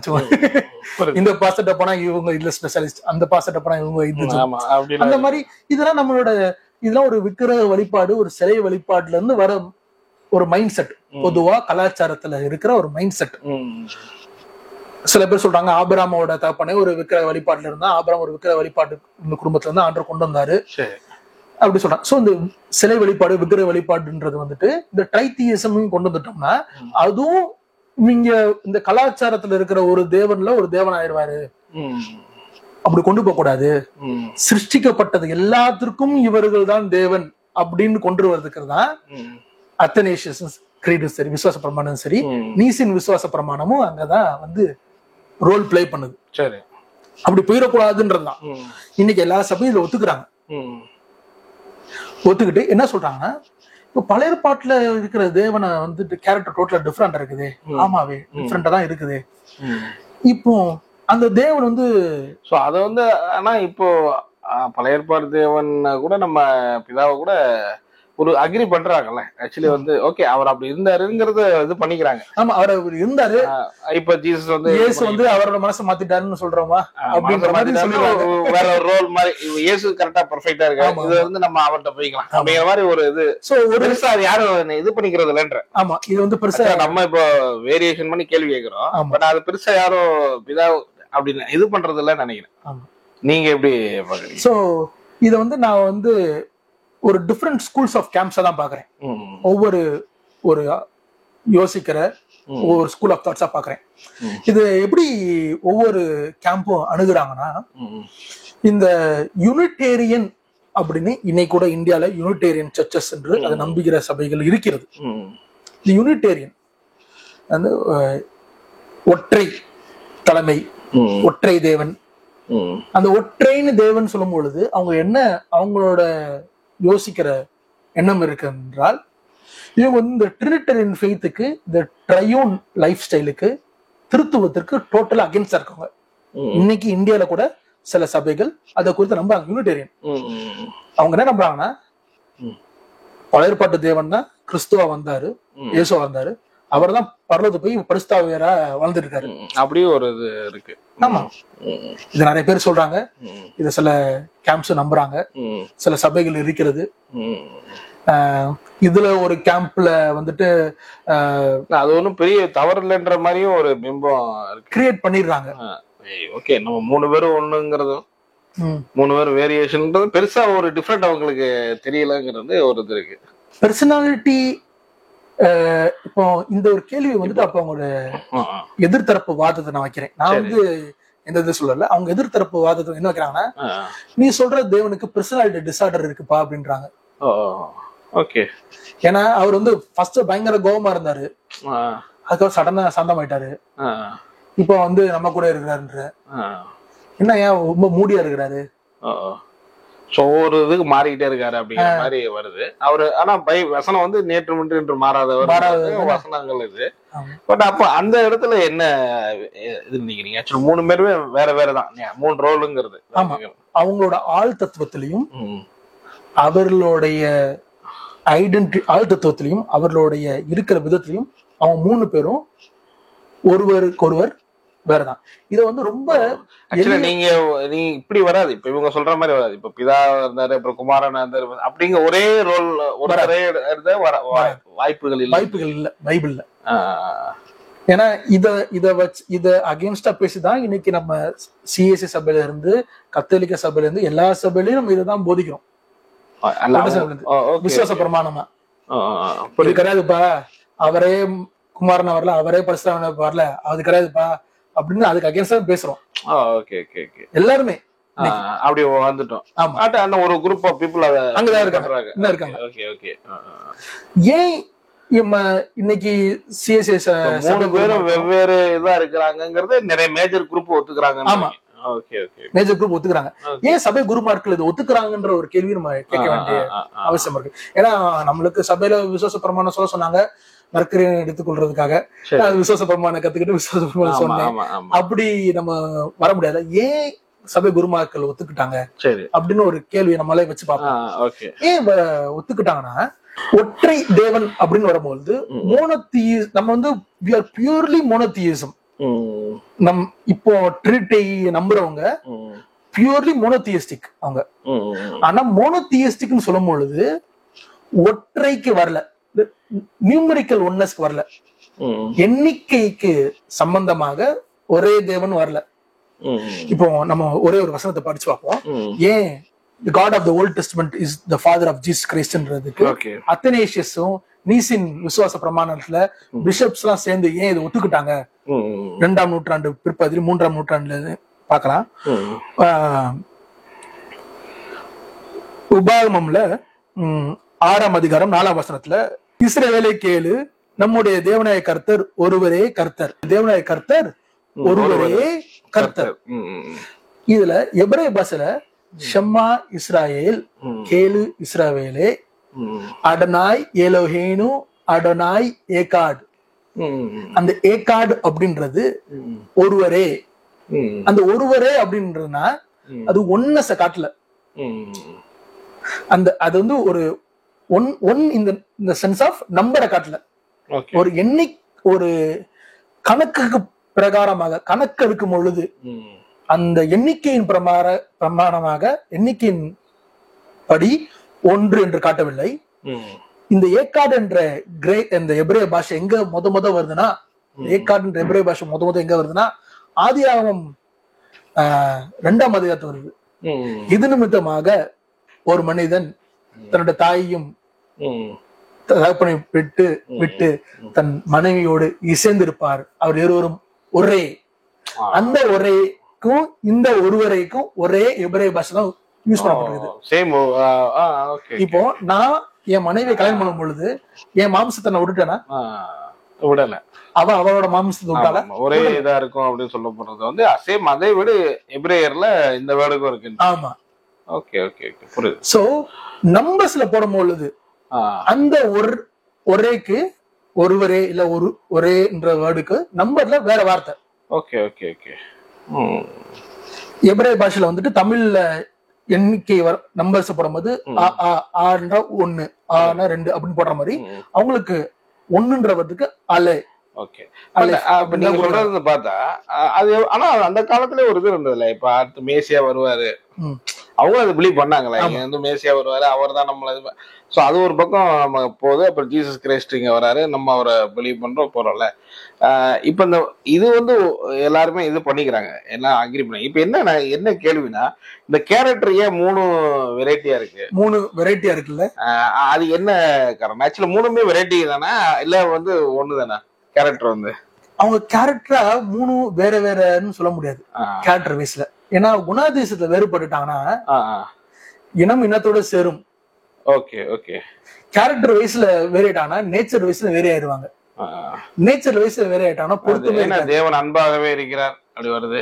Speaker 1: இந்த பாஸ்டர்ட்ட போனா இவங்க இதுல ஸ்பெஷலிஸ்ட், அந்த பாஸ்டர்ட்ட போனா இவங்க இது, அந்த மாதிரி. இதெல்லாம் நம்மளோட இதெல்லாம் ஒரு விக்கிரக வழிபாடு, ஒரு சிலை வழிபாடுல இருந்து வர ஒரு மைண்ட் செட், பொதுவா கலாச்சாரத்துல இருக்கிற ஒரு மைண்ட் செட். சில பேர் சொல்றாங்க ஆபிரகாமோட தகப்பனே ஒரு விக்கிரக வழிபாட்டுல இருந்தா, ஆபிரகாம் ஒரு விக்கிரக வழிபாட்டு குடும்பத்துல இருந்து ஆண்டவர் கொண்டு வந்தாரு அப்படி சொல்றாங்க. சோ இந்த சிலை வழிபாடு, விக்கிரக வழிபாடுன்றது வந்துட்டு இந்த ட்ரைதியிசம் கொண்டு வந்துட்டோம்னா, அதுவும் இங்க இந்த கலாச்சாரத்துல இருக்கிற ஒரு தேவன்ல ஒரு தேவன் ஆயிடுவாரு, அப்படி கொண்டு போக கூடாது. சிருஷ்டிக்கப்பட்டது எல்லாத்திற்கும் இவர்கள் தான் தேவன் அப்படின்னு கொண்டு வரதுக்கு தான் அத்தனேஷியஸ் கிரீடும் சரி, விசுவாச பிரமாணம் சரி, நீசின் விசுவாச பிரமாணமும் அங்கதான் வந்து ரோல் பிளே பண்ணுது.
Speaker 2: சரி,
Speaker 1: அப்படி போயிடக்கூடாதுன்றதுதான் இன்னைக்கு எல்லா சபையும் இதுல ஒத்துக்குறாங்க. ஒத்துக்கிட்டு என்ன சொல்றாங்கன்னா, இப்ப பழைய பாட்டுல இருக்கிற தேவனை வந்துட்டு கேரக்டர் டோட்டலா டிஃபரெண்டா இருக்குது. ஆமாவே டிஃபரெண்டா தான் இருக்குது. இப்போ அந்த தேவன் வந்து
Speaker 2: அத வந்து, ஆனா இப்போ பழைய ஏற்பாடு தேவன் கூட நம்ம பிதாவை கூட ஒரு அக்ரி பண்றாங்கல்ல. ஆக்சுவலி வந்து ஓகே, அவர் அப்படி இருந்தாருங்கிறத இது பண்ணிக்கிறாங்க.
Speaker 1: ஆமா, அவர் இருந்தாரு.
Speaker 2: இப்ப ஜீசஸ் வந்து
Speaker 1: இயேசு வந்து அவரோட மனசை மாத்திட்டாருன்னு சொல்றோமா அப்படின்ற மாதிரி சொல்லுவாங்க.
Speaker 2: வேற ஒரு ரோல் மாதிரி இயேசு கரெக்டா பெர்ஃபெக்ட்டா இருக்காரு, இது வந்து நம்ம அவர்கிட்ட போய்க்கலாம் அப்படிங்கிற மாதிரி ஒரு இது. சோ ஒரு பெருசா அது யாரும் இது பண்ணிக்கிறது இல்லைன்ற.
Speaker 1: ஆமா, இது வந்து பெருசா
Speaker 2: நம்ம இப்போ வேரியேஷன் பண்ணி கேள்வி கேட்கிறோம். பட் அது பெருசா யாரும் பிதா அப்படின்னு இது பண்றது இல்லைன்னு நினைக்கிறேன். நீங்க எப்படி பாக்குறீங்க?
Speaker 1: சோ இத வந்து நான் வந்து ஒரு டிஃபரெண்ட் ஸ்கூல்ஸ் ஆஃப் கேம்ப்ஸா தான் பாக்குறேன். ஒவ்வொரு ஒரு யோசிக்கிற ஒவ்வொரு ஸ்கூல் ஆஃப் தாட்ஸா பாக்குறேன். இது எப்படி ஒவ்வொரு கேம்பும் அணுகுறாங்கன்னா, இந்த யூனிட்டேரியன் அப்படின்னு இன்னைக்கு கூட இந்தியால யூனிட்டேரியன் சர்ச்சஸ் என்று அதை நம்புகிற சபைகள் இருக்கிறது. இந்த யூனிட்டேரியன் வந்து ஒற்றை தலைமை, ஒற்றை தேவன். அந்த ஒற்றைன்னு தேவன் சொல்லும் பொழுது அவங்க என்ன, அவங்களோட யோசிக்கிற எண்ணம் இருக்கு என்றால், இவங்க வந்து இந்த ட்ரினிட்டரியன் ஃபெய்த்துக்கு, இந்த ட்ரையூன் லைஃப் ஸ்டைலுக்கு, திருத்துவத்திற்கு டோட்டலா அகேன்ஸ்டா இருக்காங்க. இன்னைக்கு இந்தியால கூட சில சபைகள் அதை குறித்து நம்புறாங்க. யூனிட்டேரியன் அவங்க என்ன நம்புறாங்கன்னா, பழைய ஏற்பாட்டு தேவன் தான் கிறிஸ்துவா வந்தாரு, இயேசுவா வந்தாரு, அவர் தான் பரலோகத்து போய் பரிசுத்தாவியரா வாழ்ந்துட்டு இருக்காரு.
Speaker 2: அப்படியே ஒரு இது இருக்கு.
Speaker 1: ஆமா, இது நிறைய பேர் சொல்றாங்க. இத சில கேம்ப்ஸ் நம்புறாங்க, சில சபைகள் இருக்கிறது. இதுல ஒரு கேம்ப்ல வந்துட்டு
Speaker 2: அது ஒன்றும் பெரிய தவறு இல்லைன்ற மாதிரியும் ஒரு பிம்பம்
Speaker 1: கிரியேட் பண்ணிடுறாங்க.
Speaker 2: ஓகே, நம்ம 3 பேரும் ஒண்ணுங்கிறதும் 3 பேரும் வேரியேஷன் பெருசா ஒரு டிஃபரெண்ட் அவங்களுக்கு தெரியலங்கிறது ஒரு இது இருக்கு.
Speaker 1: பர்சனாலிட்டி. இப்போ இந்த ஒரு கேள்வி வந்துட்டு அப்ப அவங்களோட எதிர்த்தரப்பு வாதத்தை நான் வைக்கிறேன். நான் வந்து எந்த இது சொல்லல, அவங்க எதிர்த்தரப்பு வாதத்தை என்ன வைக்கிறாங்கன்னா, நீ சொல்ற தேவனுக்கு பர்சனாலிட்டி டிசார்டர் இருக்குப்பா அப்படின்றாங்க.
Speaker 2: ஓகே,
Speaker 1: ஏன்னா அவர் வந்து ஃபர்ஸ்ட் பயங்கர கோபமா இருந்தாரு, அதுக்கப்புறம் சடனா சாந்தமாயிட்டாரு. இப்போ வந்து நம்ம கூட இருக்கிறாருன்ற என்ன ஏன் ரொம்ப மூடியா இருக்கிறாரு?
Speaker 2: சோ ஒரு இதுக்கு மாறிக்கிட்டே இருக்காரு அப்படிங்கிற மாதிரி வருது அவரு. ஆனா வசனம் வந்து நேற்று முன்று இன்று மாறாதவர் வசனங்கள் இது. பட் அப்ப அந்த இடத்துல என்ன இது நினைக்கிறீங்க? ஆக்சுவலி 3 பேருமே வேற வேறதான், 3 ரோலுங்கிறது.
Speaker 1: அவங்களோட ஆள் தத்துவத்திலையும் அவர்களுடைய ஆள் தத்துவத்திலையும் அவர்களுடைய இருக்கிற விதத்திலையும் அவங்க 3 பேரும் ஒருவருக்கொருவர் வேறதான். இத வந்து ரொம்ப
Speaker 2: நீங்க இப்படி வராது. இப்ப இவங்க சொல்ற மாதிரி வராது. இப்ப பிதா இருந்தாரு, அப்புறம் குமாரன் இருந்தாரு, அப்படிங்க ஒரே ரோல் வாய்ப்புகள்
Speaker 1: இல்ல பைபிள்ல. ஏன்னா இத அகேன்ஸ்டா பேசிதான் இன்னைக்கு நம்ம சிஎஸ்சி சபையில இருந்து கத்தோலிக்க சபையில இருந்து எல்லா சபையிலையும் நம்ம இதைதான் போதிக்கிறோம். விசுவாச பிரமாணமா இது கிடையாதுப்பா, அவரே குமாரன் வரல, அவரே பரிசுத்தவான் வரல, அது கிடையாதுப்பா அப்படின்னு அதுக்கு அகேன்ஸ்டா பேசுறோம் எல்லாருமே.
Speaker 2: அப்படி வந்துட்டோம். அந்த ஒரு குரூப் ஆஃப் பீப்புள்
Speaker 1: அங்கதான் இருக்காங்க. ஏன் இன்னைக்கு சிஎஸ்எஸ்
Speaker 2: 3 பேரும் வெவ்வேறு இதா இருக்கிறாங்கிறது நிறைய மேஜர் குரூப் ஒத்துக்கிறாங்க.
Speaker 1: ஆமா, மேஜர் குரூப் ஒத்துக்கிறாங்க. ஏன் சபை குருமார்கள் இது ஒத்துக்கிறாங்கன்ற ஒரு கேள்வி நம்ம கேட்க வேண்டிய அவசியம் இருக்கு. ஏன்னா நம்மளுக்கு சபையில விசுவாச பிரமாணம் சொல்ல சொன்னாங்க, மர்க்கரை எடுத்துக்கொள்றதுக்காக விசுவாச பிரமாணம் கத்துக்கிட்டு விசுவாச பிரமாணம் சொன்னேன். அப்படி நம்ம வர முடியாது. ஏன் சபை குருமாக்கள் ஒத்துக்கிட்டாங்க அப்படின்னு ஒரு கேள்வி நம்மளே வச்சு பார்ப்போம். ஏன் ஒத்துக்கிட்டாங்கன்னா, ஒற்றை தேவன் அப்படின்னு வரும்போது நம்ம வந்து பியூர்லி மோனோதியிசம். இப்போ ட்ரினிட்டி நம்புறவங்க பியூர்லி மோனோதியிஸ்டிக் அவங்க. ஆனா மோனோதியிஸ்டிக்னு சொல்லும் பொழுது ஒற்றைக்கு வரல, நியூமரிக்கல் ஒன்னஸ்க்கு வரல, எண்ணிக்கைக்கு சம்பந்தமாக ஒரே தேவன் வரல. இப்போ நம்ம ஒரே ஒரு வசனத்தை படிச்சு பார்ப்போம். ஏன் the God of the Old Testament is the father of Jesus Christ ன்றதுக்கு அத்தனேசியஸும் நீசின் விசுவாச பிரமாணத்துல பிஷப்ஸ் எல்லாம் சேர்ந்து ஏன் இதை ஒத்துக்கிட்டாங்க 2ஆம் நூற்றாண்டு பிற்பகுதியில் 3ஆம் நூற்றாண்டுல பாக்கலாம். உபாகமம்ல 6ஆம் அதிகாரம் 4ஆம் வசனத்துல, இஸ்ரவேலே கேளு, நம்முடைய தேவனாய கர்த்தர் ஒருவரே கர்த்தர். தேவனாய கர்த்தர் ஒருவரே கர்த்தர். இதுல எபிரேய பாஷையில ஷம்மா இஸ்ராயேல், கேளு இஸ்ரவேலே, அடனாய் எலோஹேனு அடனாய் ஏகாட். அந்த ஏகாட் அப்படின்றது ஒருவரே. அந்த ஒருவரே அப்படின்றதுனா அது ஒன்னஸ காட்டல, அது வந்து ஒரு ஒன் இந்த சென்ஸ் ஆஃப் நம்பரை காட்டல, ஒரு ஒரு கணக்குக்கு பிரகாரமாக கணக்கு எடுக்கும் பொழுது அந்த எண்ணிக்கையின் பிரமாணமாக எண்ணிக்கையின் படி ஒன்று என்று காட்டவில்லை. இந்த ஏக்காடு என்ற இந்த எபிரேய பாஷை எங்க முத வருதுன்னா, ஏக்காடு என்ற எபிரேய பாஷை முத எங்க வருதுன்னா ஆதியாகமம் 2ஆம் அதிகாரத்துல வருது. இது நிமித்தமாக ஒரு மனிதன் தன்னுடைய தாயையும் தகப்பனை விட்டு தன் மனைவியோடு இசைந்திருப்பார், அவர் இருவரும் ஒரே. அந்த ஒரேக்கும் இந்த ஒருவரைக்கும் ஒரே எபிரேய பாஷை தான் யூஸ் பண்ணப்பட்டிருக்கு. இப்போ நான் என் மனைவியை கல்யாணம் பண்ணும் பொழுது என் மாம்சத்தை நான் விட்டுட்டேன்னா
Speaker 2: விடல,
Speaker 1: அவளோட மாம்சத்தை விட்டால
Speaker 2: ஒரே இதா இருக்கும் அப்படின்னு சொல்லப்படுறது வந்து சேம். அதை விட எபிரேயர்ல இந்த வேர்டுக்கும் இருக்கு. ஆமா, ஓகே ஓகே புரியுது.
Speaker 1: சோ நம்பர்ஸ்ல போடும் பொழுது அந்த ஒரேக்கு ஒருவரே இல்ல ஒரேன்ற வேர்டுக்கு நம்பர்ல வேற வார்த்தை.
Speaker 2: Okay okay okay.
Speaker 1: எபிரேய பாஷையில வந்துட்டு தமிழ்ல எண்ணிக்கை நம்பர்ஸ் போடும்போது ஆ1 2 அப்படின்னு போடுற மாதிரி அவங்களுக்கு ஒண்ணுன்றதுக்கு அலை.
Speaker 2: ஓகே, நீங்க சொல்றது பார்த்தா அது. ஆனா அந்த காலத்துல ஒரு இது இருந்ததுல, இப்ப அடுத்து மேசியா வருவாரு, அவங்களும் அதை பிலீவ் பண்ணாங்களா, இங்க வந்து மேசியா வருவாரு, அவர் தான் நம்மள. சோ அது ஒரு பக்கம் நம்ம போகுது. அப்புறம் ஜீசஸ் கிரைஸ்ட் இங்க வராரு, நம்ம அவரை பிலீவ் பண்றோம் போறோம்ல. இப்ப இந்த இது வந்து எல்லாருமே இது பண்ணிக்கிறாங்க, எல்லாம் அக்ரி பண்ணி. இப்ப என்ன கேள்வினா, இந்த கேரக்டர் ஏன் 3 வெரைட்டியா இருக்கு?
Speaker 1: 3 வெரைட்டியா இருக்குல்ல,
Speaker 2: அது என்ன காரணம்? ஆக்சுவலா 3மே வெரைட்டி தானே, இல்ல வந்து ஒண்ணு தானே கேரக்டர்? வந்து
Speaker 1: அவங்க கேரக்டரா 3 வேற வேறன்னு சொல்ல முடியாது கேரக்டர் வைஸ்ல. ஏன்னா குணாதிசயத்துல வேறுபட்டுட்டாங்கன்னா இனம் இனத்தோட சேரும்.
Speaker 2: Okay okay.
Speaker 1: கேரக்டர் வைஸ்ல வேறிட்டாங்கன்னா நேச்சர் வைஸ்ல வேறே ஆயிடுவாங்க. நேச்சர் வைஸ் வேற ஆயிட்டாங்கன்னா பொருத்தமே
Speaker 2: தேவன் அன்பாகவே இருக்கிறார் அப்படி வருது.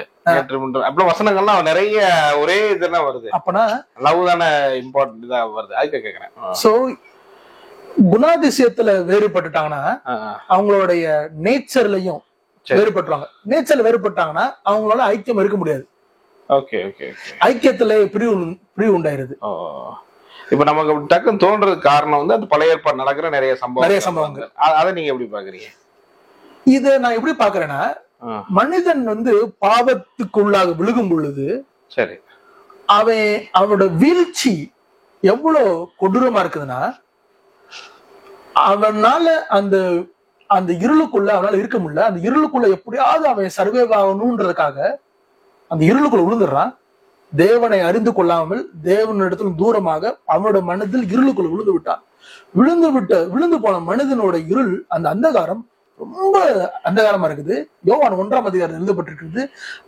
Speaker 2: அப்படி வசனங்கள்லாம் நிறைய ஒரே இதெல்லாம் வருது. அப்பனா லவ் தானே இம்பார்ட்டன்ட் இதா வருது. அதுக்கு கேக்குறேன். சோ
Speaker 1: குணாதிசயத்துல வேறுபட்டுட்டாங்கன்னா அவங்களுடைய நேச்சர்லயும் வேறுபட்டுருவாங்க. நேச்சர்ல வேறுபட்டாங்கன்னா அவங்களால ஐக்கியம் இருக்க முடியாது.
Speaker 2: Okay okay.
Speaker 1: ஐக்கியத்துல பிரிவு உண்டாயிருது.
Speaker 2: இப்ப நமக்கு டக்குன்னு தோன்றதுக்கு காரணம் வந்து அந்த பழைய ஏற்பாடு நடக்கிற நிறைய சம்பவங்கள். அதை நீங்க எப்படி பாக்குறீங்க?
Speaker 1: இத நான் எப்படி பாக்குறேன்னா, மனிதன் வந்து பாவத்துக்குள்ளாக விழுகும் பொழுது
Speaker 2: சரி
Speaker 1: அவனோட வீழ்ச்சி எவ்வளவு கொடூரமா இருக்குதுன்னா, அவனால அந்த அந்த இருளுக்குள்ள அவனால இருக்க முடியல. அந்த இருளுக்குள்ள எப்படியாவது அவன் சர்வைவ் ஆகணும்ன்றதுக்காக அந்த இருளுக்குள்ள விழுந்துடுறான். தேவனை அறிந்து கொள்ளாமல் தேவனிடத்துல தூரமாக அவனோட மனதில் இருளுக்குள்ள விழுந்து விட்டான். விழுந்து போன மனிதனோட இருள், அந்த அந்தகாரம் ரொம்ப அந்தகாரமா இருக்குது. யோவான் 1ஆம் அதிகாரம் எழுதப்பட்டிருக்கிறது.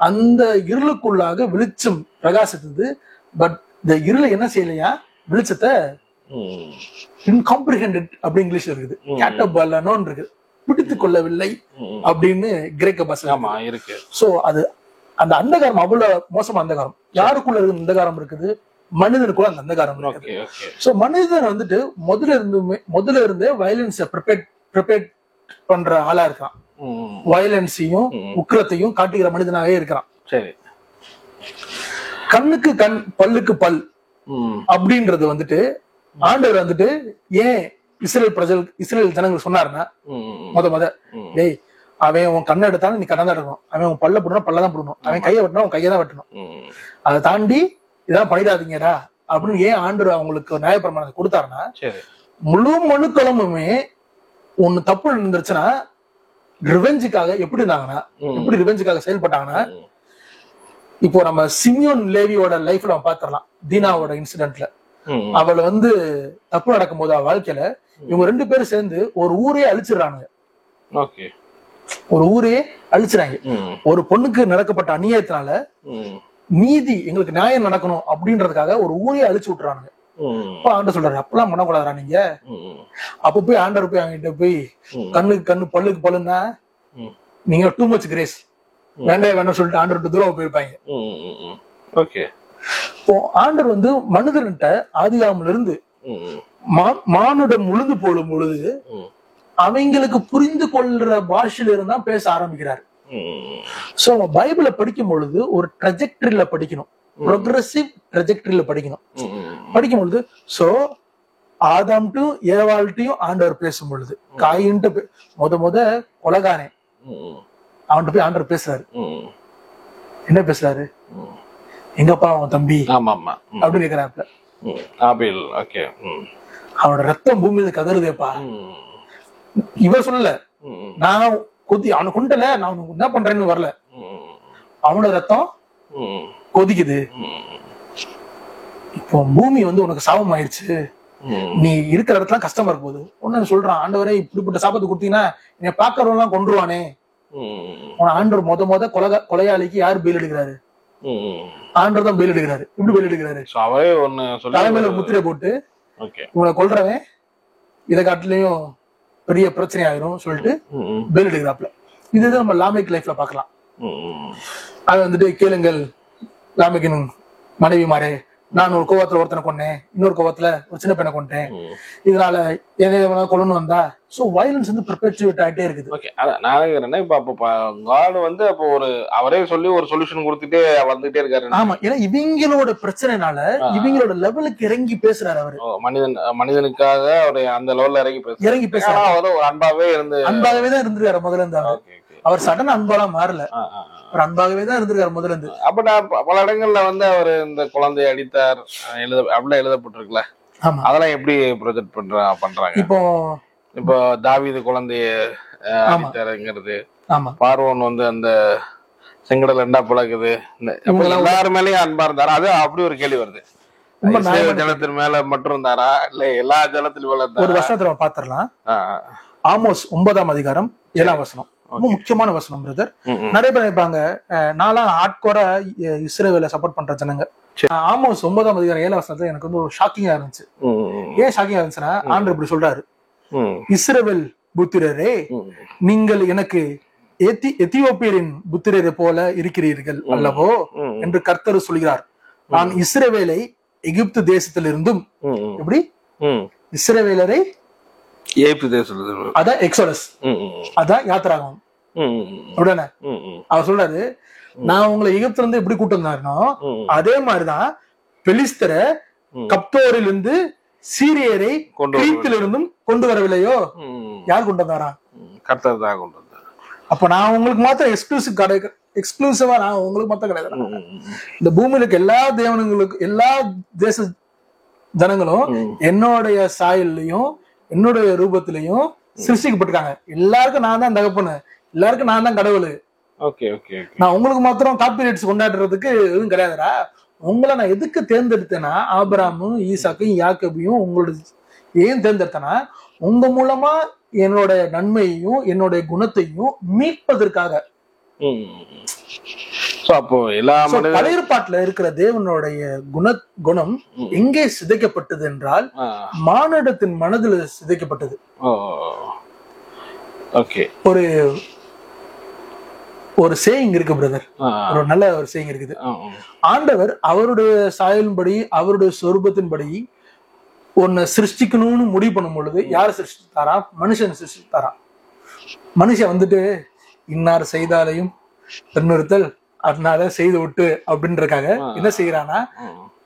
Speaker 1: அந்த இருளுக்குள்ளாக வெளிச்சம் பிரகாசித்தது. பட் இந்த இருளை என்ன செய்யலையா, வெளிச்சத்தை இன்காம்ப்ரிஹெண்டட் அப்படி இங்கிலீஷ்ல இருக்குது. கேட்டபலனோன்னு இருக்குது, பிடித்து கொள்ளவில்லை அப்படின்னு கிரேக்க பாஷையில
Speaker 2: இருக்கு.
Speaker 1: சோ அது அந்த அந்தகாரம் அவ்வளவு மோசமா அந்தகாரம். யாருக்குள்ள இருக்கு அந்தகாரம் இருக்குது? மனிதனுக்குள்ள அந்த அந்தகாரம் இருக்கு. சோ மனிதன் வந்துட்டு முதல்ல இருந்தே வயலன்ஸை ப்ரிப்பேர் பண்ற ஆளா இருக்கான். வயலன்ஸையும் உக்கிரத்தையும் காட்டுகிற மனிதனாவே இருக்கிறான்.
Speaker 2: சரி,
Speaker 1: கண்ணுக்கு கண் பல்லுக்கு பல் அப்படின்றது வந்துட்டு ஆண்டவர் வந்துட்டு ஏன் இஸ்ரேல் ஜனங்கள் சொன்னாருன்னா, முத டேய் அவன் உன் கண்ணை எடுத்தாலும் நீ கண்ணை தான் எடுக்கணும், அவன் உன் பல்ல போடணும் பல்லதான் போடணும், அவன் கையை வெட்டணும் உன் கையை தான் வெட்டணும், அதை தாண்டி இதெல்லாம் பண்ணிடாதீங்கடா அப்படின்னு ஏன் ஆண்டவர் அவங்களுக்கு நியாயப்பிரமாணத்தை கொடுத்தாருன்னா, முழு மனுக்களமுமே ஒண்ணு தப்பு இருந்துருச்சுன்னா ரிவெஞ்சுக்காக எப்படி ரிவெஞ்சுக்காக செயல்பட்டாங்கன்னா, இப்போ நம்ம சிமியோன் லேவியோட லைஃப்ல நம்ம பாத்திரலாம். தீனாவோட இன்சிடென்ட்ல அவளை வந்து தப்பு நடக்கும் போது அவ வாழ்க்கையில இவங்க 2 பேரும் சேர்ந்து ஒரு ஊரே அழிச்சிடறானுங்க. ஒரு ஊரே அழிச்சிடாங்க. ஒரு பொண்ணுக்கு நடக்கப்பட்ட அநியாயத்தினால நீதி, எங்களுக்கு நியாயம் நடக்கணும் அப்படின்றதுக்காக ஒரு ஊரே அழிச்சு விட்டுறானுங்க. அப்ப ஆண்டவர் சொல்றாரு, அப்பெல்லாம் பண்ணக்கூடாதா நீங்க? அப்ப போய் ஆண்டவர் போய் அவங்கிட்ட போய் கண்ணுக்கு கண்ணு பல்லுக்கு பல்லுன்னா நீங்க டூ மச் கிரேஸ் வேண்டாம் சொல்லிட்டு ஆண்டவர் தூரம் போயிருப்பாங்க. இப்போ ஆண்டவர் வந்து மனிதன்கிட்ட ஆதிகாமல இருந்து மானுடம் உழுந்து போடும் பொழுது அவங்களுக்கு புரிந்து கொள்ற பாஷையில இருந்தா பேச ஆரம்பிக்கிறாரு. சோ பைபிளை படிக்கும் பொழுது ஒரு ட்ரெஜெக்டரியில படிக்கணும், ப்ரோக்ரெசிவ் ட்ரெஜெக்டரியில படிக்கும் பொழுது சோ ஆதாம்ட்டும் ஏவாள்ட்டையும் ஆண்டவர் பேசும் பொழுது காயின்ட்டு முத கொலகாரே அவன்கிட்ட போய் ஆண்டவர் பேசுறாரு. என்ன பேசுறாரு? எங்கப்பா அவன் தம்பி அப்படின்னு கேக்குறாப்ல. அவனோட ரத்தம் பூமியில கதறுதேப்பா. இவர் சொல்லல, நான் அவனை கொண்டல, நான் என்ன பண்றேன்னு வரல, அவனோட ரத்தம் கொதிக்குது. இப்போ பூமி வந்து உனக்கு சாபம் ஆயிடுச்சு, நீ இருக்கிற இடத்துல கஷ்டமா இருக்க போகுது. ஒன்னு சொல்றான், ஆண்டவரே இப்படிப்பட்ட சாபத்தை கொடுத்தீங்கன்னா என்னை பாக்குறவங்க எல்லாம் கொன்றுவானே. ஆண்டவர் முத கொலையாளிக்கு யாரு பெயில் எடுக்கிறாரு? ஆண்டவர் தான் பெயில் எடுக்கிறாரு. இப்படி பெயில் எடுக்கிறாரு, தலைமையில முத்திரை போட்டு உங்களை கொல்றவன் இதை காட்டிலையும் பெரிய பிரச்சனை ஆயிரும் சொல்லிட்டு பெயில் எடுக்கிறாப்ல. இதுதான் நம்ம லாமேக் லைஃப்ல பாக்கலாம். அது வந்துட்டு கேளுங்கள் லாமேக்கின் மனைவி மாறே, நான் ஒரு கோவத்துல ஒருத்தனை கொண்டேன், இன்னொரு கோவத்துல ஒரு சின்ன பையனை கொண்டேன், இதனால என்ன கொள்ளணும் வந்தா. சோ வயலன்ஸ் வந்து பெர்பெச்சுவேட் ஆயிட்டே இருக்குது.
Speaker 2: ஓகே, நான் இப்ப காட் வந்து அப்போ ஒரு அவரே சொல்லி ஒரு சொல்யூஷன் கொடுத்துட்டே வந்துட்டே இருக்காரு.
Speaker 1: ஆமா, ஏன்னா இவங்களோட பிரச்சனைனால இவங்களோட லெவலுக்கு இறங்கி பேசுறாரு அவரு.
Speaker 2: மனிதனுக்காக அவரு அந்த லெவல்ல இறங்கி பேசுறாரு. அவரு அன்பாவே
Speaker 1: தான் இருந்திருக்காரு முதல்ல இருந்து. அவர் சடன் அன்பாலாம் மாறல, அவர் அன்பாகவே தான் இருந்திருக்காரு முதல்ல இருந்து.
Speaker 2: அப்ப நான் பல இடங்கள்ல வந்து அவர் இந்த குழந்தையை அடித்தார் அப்படிலாம் எழுதப்பட்டிருக்குல்ல, அதெல்லாம் எப்படி ப்ரொஜெக்ட் பண்றாங்க? இப்போ தாவீது குழந்தைய அடித்தாருங்கிறது, பார்வோன் வந்து அந்த செங்கடல் 2ஆ பிளக்குது, எல்லாரு மேலயும் அன்பா இருந்தாரா? அது அப்படி ஒரு கேள்வி வருது. ஜலத்தின் மேல மட்டும் இருந்தாரா இல்ல எல்லா ஜலத்திலும் இருந்தாரா?
Speaker 1: ஒரு வசனத்துல பாத்திரலாம். ஆமோஸ் 9ஆம் அதிகாரம் 7ஆம் வசனம் ரொம்ப முக்கியமான வசனம் பிரதர். நிறைய பேர் நினைப்பாங்க நான்லாம் ஹார்ட்கோரா இஸ்ரேலை சப்போர்ட் பண்ற ஜனங்க. ஆமோஸ் 9ஆம் அதிகாரம் 7ஆம் வசனத்துல எனக்கு வந்து ஒரு ஷாக்கிங்கா இருந்துச்சு. ஏன் ஷாக்கிங்கா இருந்துச்சுன்னா, ஆண்டவர் இப்படி சொல்றாரு, இஸ்ரவேல் புத்திரரே, நீங்கள் எனக்கு எத்தியோப்பியரின் புத்திரரை போல இருக்கிறீர்கள் அல்லவோ என்று கர்த்தர் சொல்கிறார். நான் இஸ்ரவேலை எகிப்து தேசத்திலிருந்தும், எப்படி இஸ்ரவேலரை அதான் எக்ஸோடஸ், அதான் யாத்திராகம் உடனே அவர் சொல்றாரு, நான் உங்களை எகிப்துல இருந்து எப்படி கூட்டு வந்தாருனோ அதே மாதிரிதான் பெலிஸ்தரை கப்தோரில் இருந்து சீரியரை கிரீத்திலிருந்தும் கொண்டு வரவில்லையோ? யார் கொண்டு வந்தாரா?
Speaker 2: கர்த்தர் தான் கொண்டு வந்தார்.
Speaker 1: அப்ப நான் உங்களுக்கு மாத்திரம் எக்ஸ்க்ளூசிவா நான் உங்களுக்கு மாத்திரம் கிடையாது. இந்த பூமியில இருக்க எல்லா தேவனங்களுக்கு, எல்லா தேச ஜனங்களும் என்னுடைய சாயல்லையும் என்னுடைய ரூபத்திலையும் சிருஷ்டிக்கப்பட்டிருக்காங்க. எல்லாருக்கும் நான் தான் தகப்பனு, எல்லாருக்கும் நான் தான் கடவுள். நான் உங்களுக்கு மாத்திரம் காப்பி ரைட்ஸ் கொண்டாடுறதுக்கு எதுவும் கிடையாதுடா. உங்களை நான் எதுக்கு தேர்ந்தெடுத்தேன்னா, ஆபிரகாமும் ஈசாக்கையும் யாக்கோபையும் உங்களோட ஏன் தேர்ந்தெடுத்தேன்னா, உங்க மூலமா என்னோட நன்மையையும் என்னுடைய குணத்தையும் மீட்பதற்காக. பழைய ஏற்பாட்டுல இருக்கிற தேவனுடைய குணம் எங்கே சிதைக்கப்பட்டது என்றால் மானிடத்தின் மனதில் சிதைக்கப்பட்டது. ஒரு சேயிங் இருக்கு பிரதர், ஒரு நல்ல ஒரு சேயிங் இருக்குது. ஆண்டவர் அவருடைய சாயலின்படி அவருடைய சொரூபத்தின்படி ஒன்னு சிருஷ்டிக்கணும்னு முடிவு பண்ணும் பொழுது யார சிருஷ்டித்தாரா? மனுஷன் சிருஷ்டித்தாரா. மனுஷன் வந்துட்டு இன்னார் செய்தாலையும் பெண்ணுறுத்தல் அதனால செய்து விட்டு அப்படின்றக்காக என்ன செய்யறானா,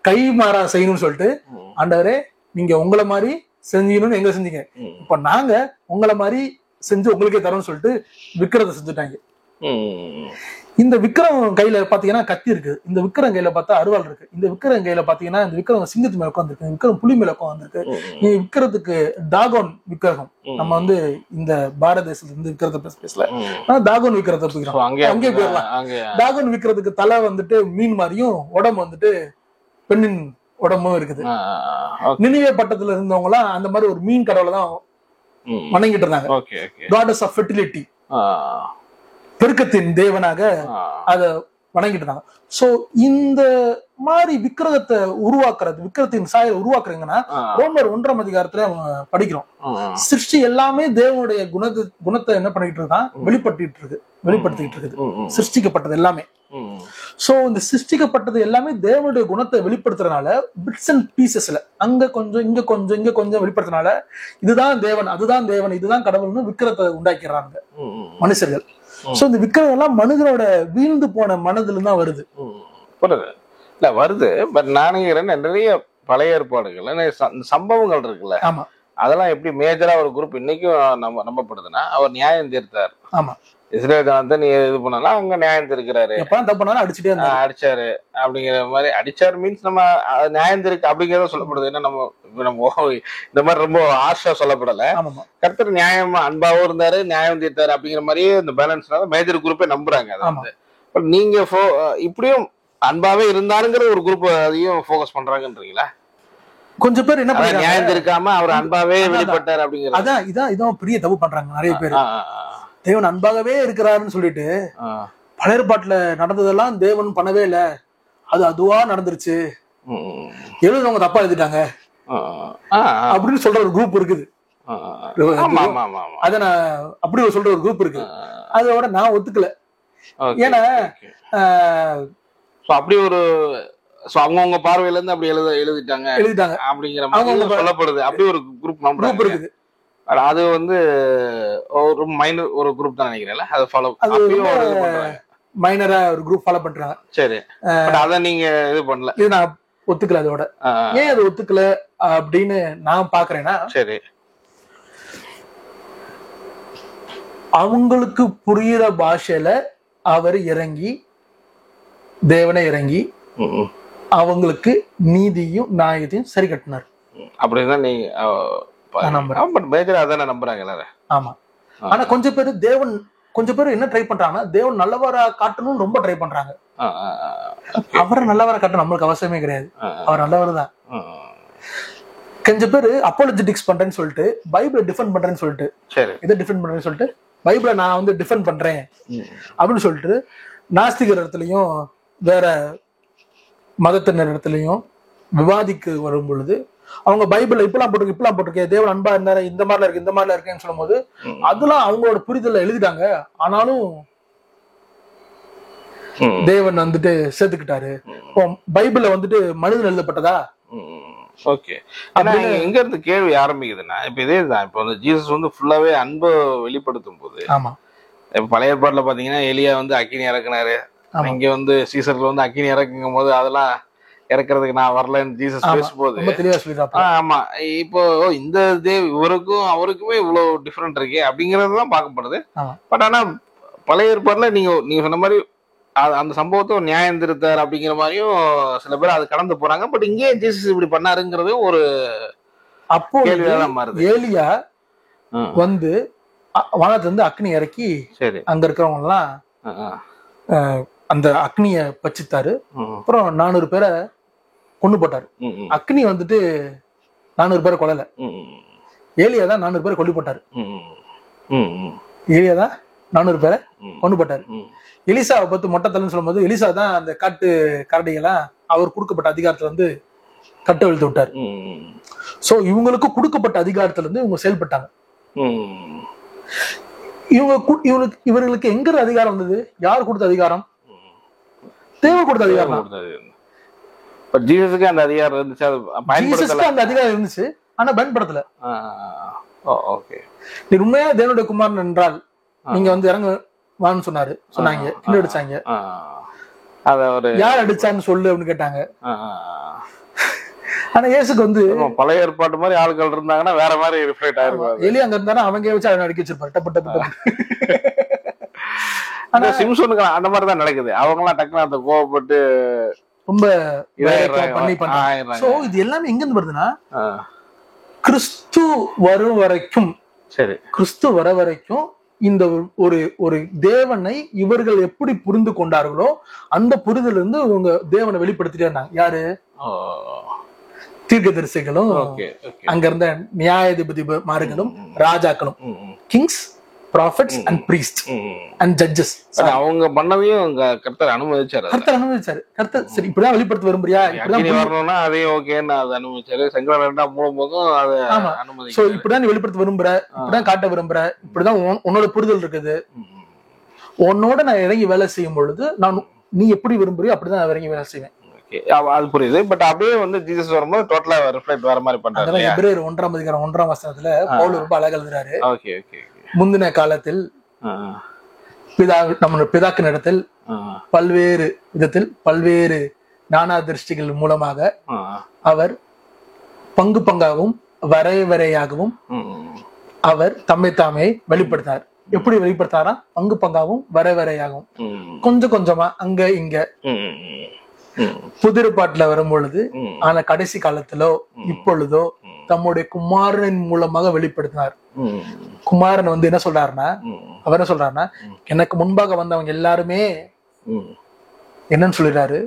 Speaker 1: கை மாறா செய்யணும்னு சொல்லிட்டு, ஆண்டவரே நீங்க உங்களை மாதிரி செஞ்சீங்கன்னு எங்க செஞ்சீங்க, இப்ப நாங்க உங்களை மாதிரி செஞ்சு உங்களுக்கே தரோம்னு சொல்லிட்டு விக்கிரத்தை செஞ்சுட்டாங்க. இந்த விக்கிரம் கையில பாத்தீங்கன்னா கத்தி இருக்கு, இந்த விக்கிரம் கையில பார்த்தா அருவாள் இருக்கு, இந்த விக்கிரம் கையில பாத்தீங்கன்னா இந்த விக்கிரம் சிங்கத்து மேல உட்காந்துருக்கு, விக்கிரம் புலி மேல உட்காந்துருக்கு. விக்கிரத்துக்கு டாகோன் விக்கிரகம், நம்ம வந்து இந்த பாரத தேசத்துல இருந்து விக்கிரத்தை பேசல, டாகோன் விக்கிரத்தை போயிடும், அங்கே போயிடலாம். டாகோன் விக்கிரத்துக்கு தலை வந்துட்டு மீன் மாதிரியும் உடம்பு வந்துட்டு பெண்ணின் உடம்பும் இருக்குது. நினிவே பட்டத்துல இருந்தவங்க எல்லாம் அந்த மாதிரி ஒரு மீன் கடவுளை தான் வணங்கிட்டு இருந்தாங்க. காடஸ் ஆஃப் ஃபெர்டிலிட்டி, பெருக்கத்தின் தேவனாக அத வணங்கிட்டு இருந்தாங்க. சோ இந்த மாதிரி விக்கிரகத்தை உருவாக்குறது, விக்கிரத்தின் சாயலை உருவாக்குறீங்கன்னா ரோமர் 1ஆம் அதிகாரத்துல படிக்கிறோம். சிருஷ்டி எல்லாமே தேவனுடைய குணத்தை என்ன பண்ணிட்டு இருக்கான், வெளிப்படுத்திட்டு இருக்குது. சிருஷ்டிக்கப்பட்டது எல்லாமே. சோ இந்த சிருஷ்டிக்கப்பட்டது எல்லாமே தேவனுடைய குணத்தை வெளிப்படுத்துறதுனால பிட்ஸ் அண்ட் பீசஸ்ல அங்க கொஞ்சம் இங்க கொஞ்சம் இங்க கொஞ்சம் வெளிப்படுத்துறதுனால இதுதான் தேவன், அதுதான் தேவன், இதுதான் கடவுள்னு விக்கிரத்தை உண்டாக்கிறாங்க மனுஷர்கள். சோ இந்த விக்கிரம் எல்லாம் மனிதனோட வீழ்ந்து போன மனதுல தான் வருது.
Speaker 2: இல்ல வருது. பட் நானுங்கிறேன் நிறைய பழைய ஏற்பாடுகள் சம்பவங்கள் இருக்குல்ல,
Speaker 1: ஆமா,
Speaker 2: அதெல்லாம் எப்படி மேஜரா ஒரு குரூப் இன்னைக்கும் நம்பப்படுதுன்னா, அவர் நியாயம் தீர்த்தார்.
Speaker 1: ஆமா,
Speaker 2: இஸ்ரேல் ஜனத்தை நீ இது பண்ணா அங்க நியாயம் தீர்க்கிறாரு, அடிச்சாரு அப்படிங்கிற மாதிரி. அடிச்சாரு மீன்ஸ் நம்ம நியாயம் தீர்க்கு அப்படிங்கிறத சொல்லப்படுது. ஏன்னா நம்ம இந்த மாதிரி ரொம்ப ஆர்ஷா சொல்லப்படல. கர்த்தர் நியாயமா அன்பாவும் இருந்தாரு, நியாயம் தீர்த்தாரு அப்படிங்கிற மாதிரியே இந்த பேலன்ஸ்னால மேஜர் குரூப்பே நம்புறாங்க. அதை வந்து நீங்க இப்படியும் அன்பாவே இருந்தாருங்கிற ஒரு குரூப் அதையும் போக்கஸ் பண்றாங்கன்றீங்களா?
Speaker 1: கொஞ்சம் பேர் என்ன பண்றாங்க,
Speaker 2: நியாயம் இருக்காம அவர் அன்பாவே வெளிப்பட்டார் அப்படிங்கிற
Speaker 1: இதான் பெரிய தப்பு பண்றாங்க நிறைய பேர். தேவன் அன்பாகவே இருக்கிறாருன்னு சொல்லிட்டு பழைய ஏற்பாட்டுல நடந்ததெல்லாம் தேவன் பண்ணவே இல்ல, அது அதுவா நடந்துருச்சு, எழுதுனவங்க தப்பா எழுதிட்டாங்க அப்படின்னு சொல்ற ஒரு குரூப் இருக்குது. அத நான் அப்படி சொல்ற ஒரு குரூப் இருக்கு. அதோட நான் ஒத்துக்கல. ஏன்னா
Speaker 2: அப்படி ஒரு அவங்கவுங்க பார்வையில இருந்து அப்படி எழுதிட்டாங்க அப்படிங்கிற மாதிரி சொல்லப்படுது. அப்படி ஒரு குரூப் இருக்குது. அது வந்து ஒரு மைனர் ஒரு குரூப் தான் நினைக்கிறேன்ல, அதை ஃபாலோ
Speaker 1: மைனரா ஒரு குரூப் ஃபாலோ பண்றாங்க.
Speaker 2: சரி, அத நீங்க இது பண்ணல.
Speaker 1: இது நான் ஒத்துக்கல. அதோட ஏன் அது ஒத்துக்கல அப்படின்னு நான் பாக்குறேன்னா,
Speaker 2: சரி,
Speaker 1: அவங்களுக்கு புரியுற பாஷையில அவர் இறங்கி தேவனை இறங்கி அவங்களுக்கு நீதியும் நியாயத்தையும் சரி கட்டினார்.
Speaker 2: அப்படிதான் நீங்க நம்புறாங்க.
Speaker 1: ஆமா, ஆனா கொஞ்சம் பேர் என்ன ட்ரை பண்றாங்கன்னா, தேவன் நல்லவரா காட்டணும்னு ரொம்ப ட்ரை பண்றாங்க. அவரை நல்லவரா காட்ட நம்மளுக்கு அவசியமே கிடையாது, அவர் நல்லவர் தான். கொஞ்சம் பேர் அப்போலஜெட்டிக்ஸ் பண்றேன்னு சொல்லிட்டு பைபிளை டிஃபெண்ட் பண்றேன்னு சொல்லிட்டு, இதை டிஃபெண்ட் பண்றேன்னு சொல்லிட்டு பைபிளை நான் வந்து டிஃபெண்ட் பண்றேன் அப்படின்னு சொல்லிட்டு நாஸ்திகர் இடத்துலயும் வேற மதத்தினர் இடத்துலயும் விவாதிக்க வரும் பொழுது அவங்க பைபிள்ல இப்பெல்லாம் போட்டிருக்கேன் தேவன் அன்பா இருந்தாரு, இந்த மாதிரிலாம் இருக்கு, இந்த மாதிரிலாம் இருக்கேன்னு சொல்லும் போது அதெல்லாம் அவங்களோட புரிதல எழுதிட்டாங்க. ஆனாலும் தேவன் வந்துட்டு சேர்த்துக்கிட்டாரு. பைபிள்ல வந்துட்டு மனிதன் எழுதப்பட்டதா?
Speaker 2: ஓகே. ஆனா எங்க இருந்து கேள்வி ஆரம்பிக்குதுன்னா, இப்ப இதேதான். இப்ப வந்து ஜீசஸ் வந்து ஃபுல்லாவே அன்பை வெளிப்படுத்தும் போது,
Speaker 1: ஆமா,
Speaker 2: இப்ப பழைய ஏற்பாட்டுல பாத்தீங்கன்னா எலியா வந்து அக்கினி இறக்குனாரு. இங்க வந்து சீசர்ல வந்து அக்கினி இறக்குங்கும் போது அதெல்லாம் இறக்குறதுக்கு நான் வரலன்னு ஜீசஸ் பேசும்போது, ஆமா இப்போ இந்த இவருக்கும் அவருக்குமே இவ்வளவு டிஃபரெண்ட் இருக்கே அப்படிங்கறதுதான் பார்க்கப்படுது. பட் ஆனா பழைய ஏற்பாடுல நீங்க சொன்ன மாதிரி அந்த சம்பவத்தை ஒரு நியாயம் திருத்தார் அப்படிங்கிற மாதிரியும் சில பேர் அது கடந்து போறாங்க. பட் இங்கே ஜீசஸ் இப்படி பண்ணாருங்கிறது ஒரு
Speaker 1: அப்போ கேள்விதான் மாறுது. ஏலியா வந்து வானத்துல இருந்து அக்னி இறக்கி அங்க இருக்கிறவங்க எல்லாம் அந்த அக்னிய பச்சித்தாரு. அப்புறம் 400 பேரை கொண்டு போட்டாரு. அக்னி வந்துட்டு 400 பேரை கொல்லல, ஏலியா தான் 400 பேரை கொண்டு போட்டாரு. ஏலியா தான் 400 பேரை கொண்டு போட்டாரு. எலிசாவை பத்தி மொட்டத்தலன்னு சொல்லும் போது எலிசா தான் அந்த காட்டு கரடிகளாம் அவர் கொடுக்கப்பட்ட அதிகாரத்துல இருந்து கட்ட எழுத்து விட்டாரு. சோ இவங்களுக்கு கொடுக்கப்பட்ட அதிகாரத்துல இருந்து இவங்க செயல்பட்டாங்க. இவர்களுக்கு எங்க அதிகாரம் வந்தது? யார் கொடுத்த அதிகாரம்? தேவன் கொடுத்த அதிகாரம்.
Speaker 2: ஜீசஸுக்கு அந்த அதிகாரம் இருந்துச்சு,
Speaker 1: ஜீசஸ்க்கு அந்த அதிகாரம் இருந்துச்சு, ஆனா பயன்படுத்தல. நீ உண்மையா தேவனுடைய குமாரன் என்றால் நீங்க வந்து இறங்க வான்னு சொன்னாங்க, கிண்ட அடிச்சாங்க. யார் அடிச்சான்னு சொல்லு அப்படின்னு கேட்டாங்க. ஆனா இயேசுக்கு வந்து
Speaker 2: பழைய ஏற்பாட்டு மாதிரி ஆட்கள் இருந்தாங்கன்னா வேற மாதிரி ரிஃப்ளெக்ட் ஆயிருக்கும்.
Speaker 1: எலி அங்க இருந்தா அவங்க வச்சு அவன் அடிக்க வச்சிருப்பாரு டப்பு டப்பு டப்பு.
Speaker 2: ஆனா சிம்சனுக்கு அந்த மாதிரிதான் நடக்குது. அவங்க எல்லாம் டக்குனு அந்த கோவப்பட்டு
Speaker 1: ரொம்ப பண்ணி. சோ இது எல்லாமே எங்க இருந்து வருதுன்னா, கிறிஸ்து வரும் வரைக்கும், சரி, கிறிஸ்து வர வரைக்கும் இந்த ஒரு தேவனை இவர்கள் எப்படி புரிந்து கொண்டார்களோ அந்த புரிதல் இருந்து இவங்க தேவனை வெளிப்படுத்திட்டே இருந்தாங்க. யாரு? தீர்க்கதரிசிகளும் அங்க இருந்த நியாயாதிபதி மார்களும் ராஜாக்களும், Kings, prophets and priest and judges.
Speaker 2: அவங்க பண்ணதையும் கர்த்தர் அனுமதிச்சாரு.
Speaker 1: கர்த்தர் சரி இப்படிதான் வெளிப்படுத்த விரும்புறியா,
Speaker 2: வரணும்னா அதே ஓகேன்னு அதை அனுமதிச்சாரு. சங்கரன் 2 3 போதும் அதை அனுமதி.
Speaker 1: சோ இப்படிதான் நீ வெளிப்படுத்த விரும்புற, இப்படிதான் காட்ட விரும்புற, இப்படிதான் உன்னோட புரிதல் இருக்குது. உன்னோட நான் இறங்கி வேலை செய்யும் பொழுது நீ எப்படி விரும்புறியோ அப்படிதான் நான் இறங்கி வேலை செய்வேன்.
Speaker 2: அது புரியுது. பட் அப்படியே வந்து ஜீசஸ் வரும்போது டோட்டலா ரிஃப்ளெக்ட் வர மாதிரி பண்றாரு.
Speaker 1: எபிரேயர் 1:1 வசனத்துல பவுல் ரொம்ப அழகா எழுதுறாரு. முந்தின காலத்தில் நம்முடைய பிதாக்கின் இடத்தில் பல்வேறு விதத்தில் பல்வேறு நானா திருஷ்டிகள் மூலமாக அவர் பங்கு பங்காகவும் வரைவரையாகவும் அவர் தம்மை தாமே வெளிப்படுத்தினார். எப்படி வெளிப்படுத்தாரா? பங்கு பங்காகவும் வரைவரையாகவும், கொஞ்சம் கொஞ்சமா அங்க இங்க. புதிர்பாட்டுல வரும் பொழுது, ஆனா கடைசி காலத்திலோ இப்பொழுதோ தம்முடைய குமாரனின் மூலமாக வெளிப்படுத்தினார். குமாரன் வந்து என்ன சொல்றாருன்னா, அவர் என்ன சொல்றாருன்னா, எனக்கு முன்பாக வந்தவங்க எல்லாருமே என்னன்னு சொல்லிடுறாரு?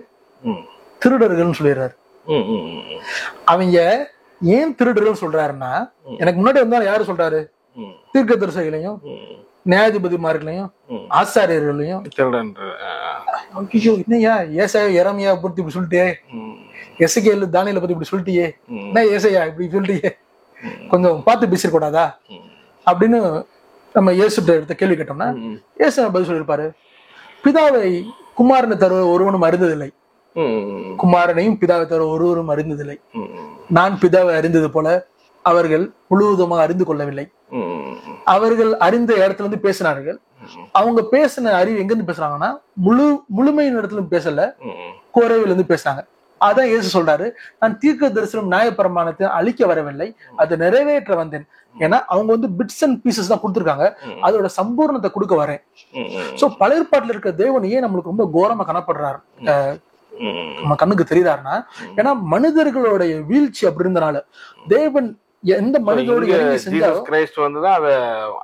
Speaker 1: திருடர்கள் சொல்லிடுறாரு. அவங்க ஏன் திருடர்கள் சொல்றாருன்னா, எனக்கு முன்னாடி வந்தா யாரு சொல்றாரு? தீர்க்கதரிசிகளையும் நியாயாதிபதிமார்களையும் ஆசாரியர்களையும். என்னையா ஏசாயா எரமியா பத்தி இப்படி சொல்லிட்டே, எசேக்கியேல் தானியேலை பத்தி இப்படி சொல்லிட்டியே, என்ன ஏசாயா இப்படி சொல்லிட்டியே, கொஞ்சம் பார்த்து பேசிட கூடாதா அப்படின்னு நம்ம இயேசுட்ட எடுத்த கேள்வி கேட்டோம்னா, இயேசு பதில் சொல்லியிருப்பாரு, பிதாவை குமாரனை தவிர ஒருவனும் அறிந்ததில்லை, குமாரனையும் பிதாவை தவிர ஒருவரும் அறிந்ததில்லை, நான் பிதாவை அறிந்தது போல அவர்கள் முழுவதுமாக அறிந்து கொள்ளவில்லை. அவர்கள் அறிந்த இடத்துல இருந்து பேசினார்கள். அவங்க பேசின அறிவு எங்க இருந்து பேசுறாங்கன்னா, முழுமையின் இடத்துல இருந்து பேசல, குறைவுல இருந்து பேசுறாங்க. அதான் இயேசு சொல்றாரு, நான் தீர்க்க தரிசனம் நியாயப்பிரமாணத்தை அழிக்க வரவில்லை, அதை நிறைவேற்ற வந்தேன். ஏன்னா அவங்க வந்து பிட்ஸ் அண்ட் பீசஸ் தான் கொடுத்துருக்காங்க, அதோட சம்பூர்ணத்தை கொடுக்க வரேன். சோ பழைய ஏற்பாட்டுல இருக்க தேவனையே நம்மளுக்கு ரொம்ப கோரமா காணப்படுறாரு, நம்ம கண்ணுக்கு தெரியுறாருன்னா, ஏன்னா மனிதர்களுடைய வீழ்ச்சி அப்படி இருந்தனால தேவன் எந்த மனிதனோட இறங்கி செஞ்சாலும்
Speaker 2: கிறிஸ்து வந்துதான் அதை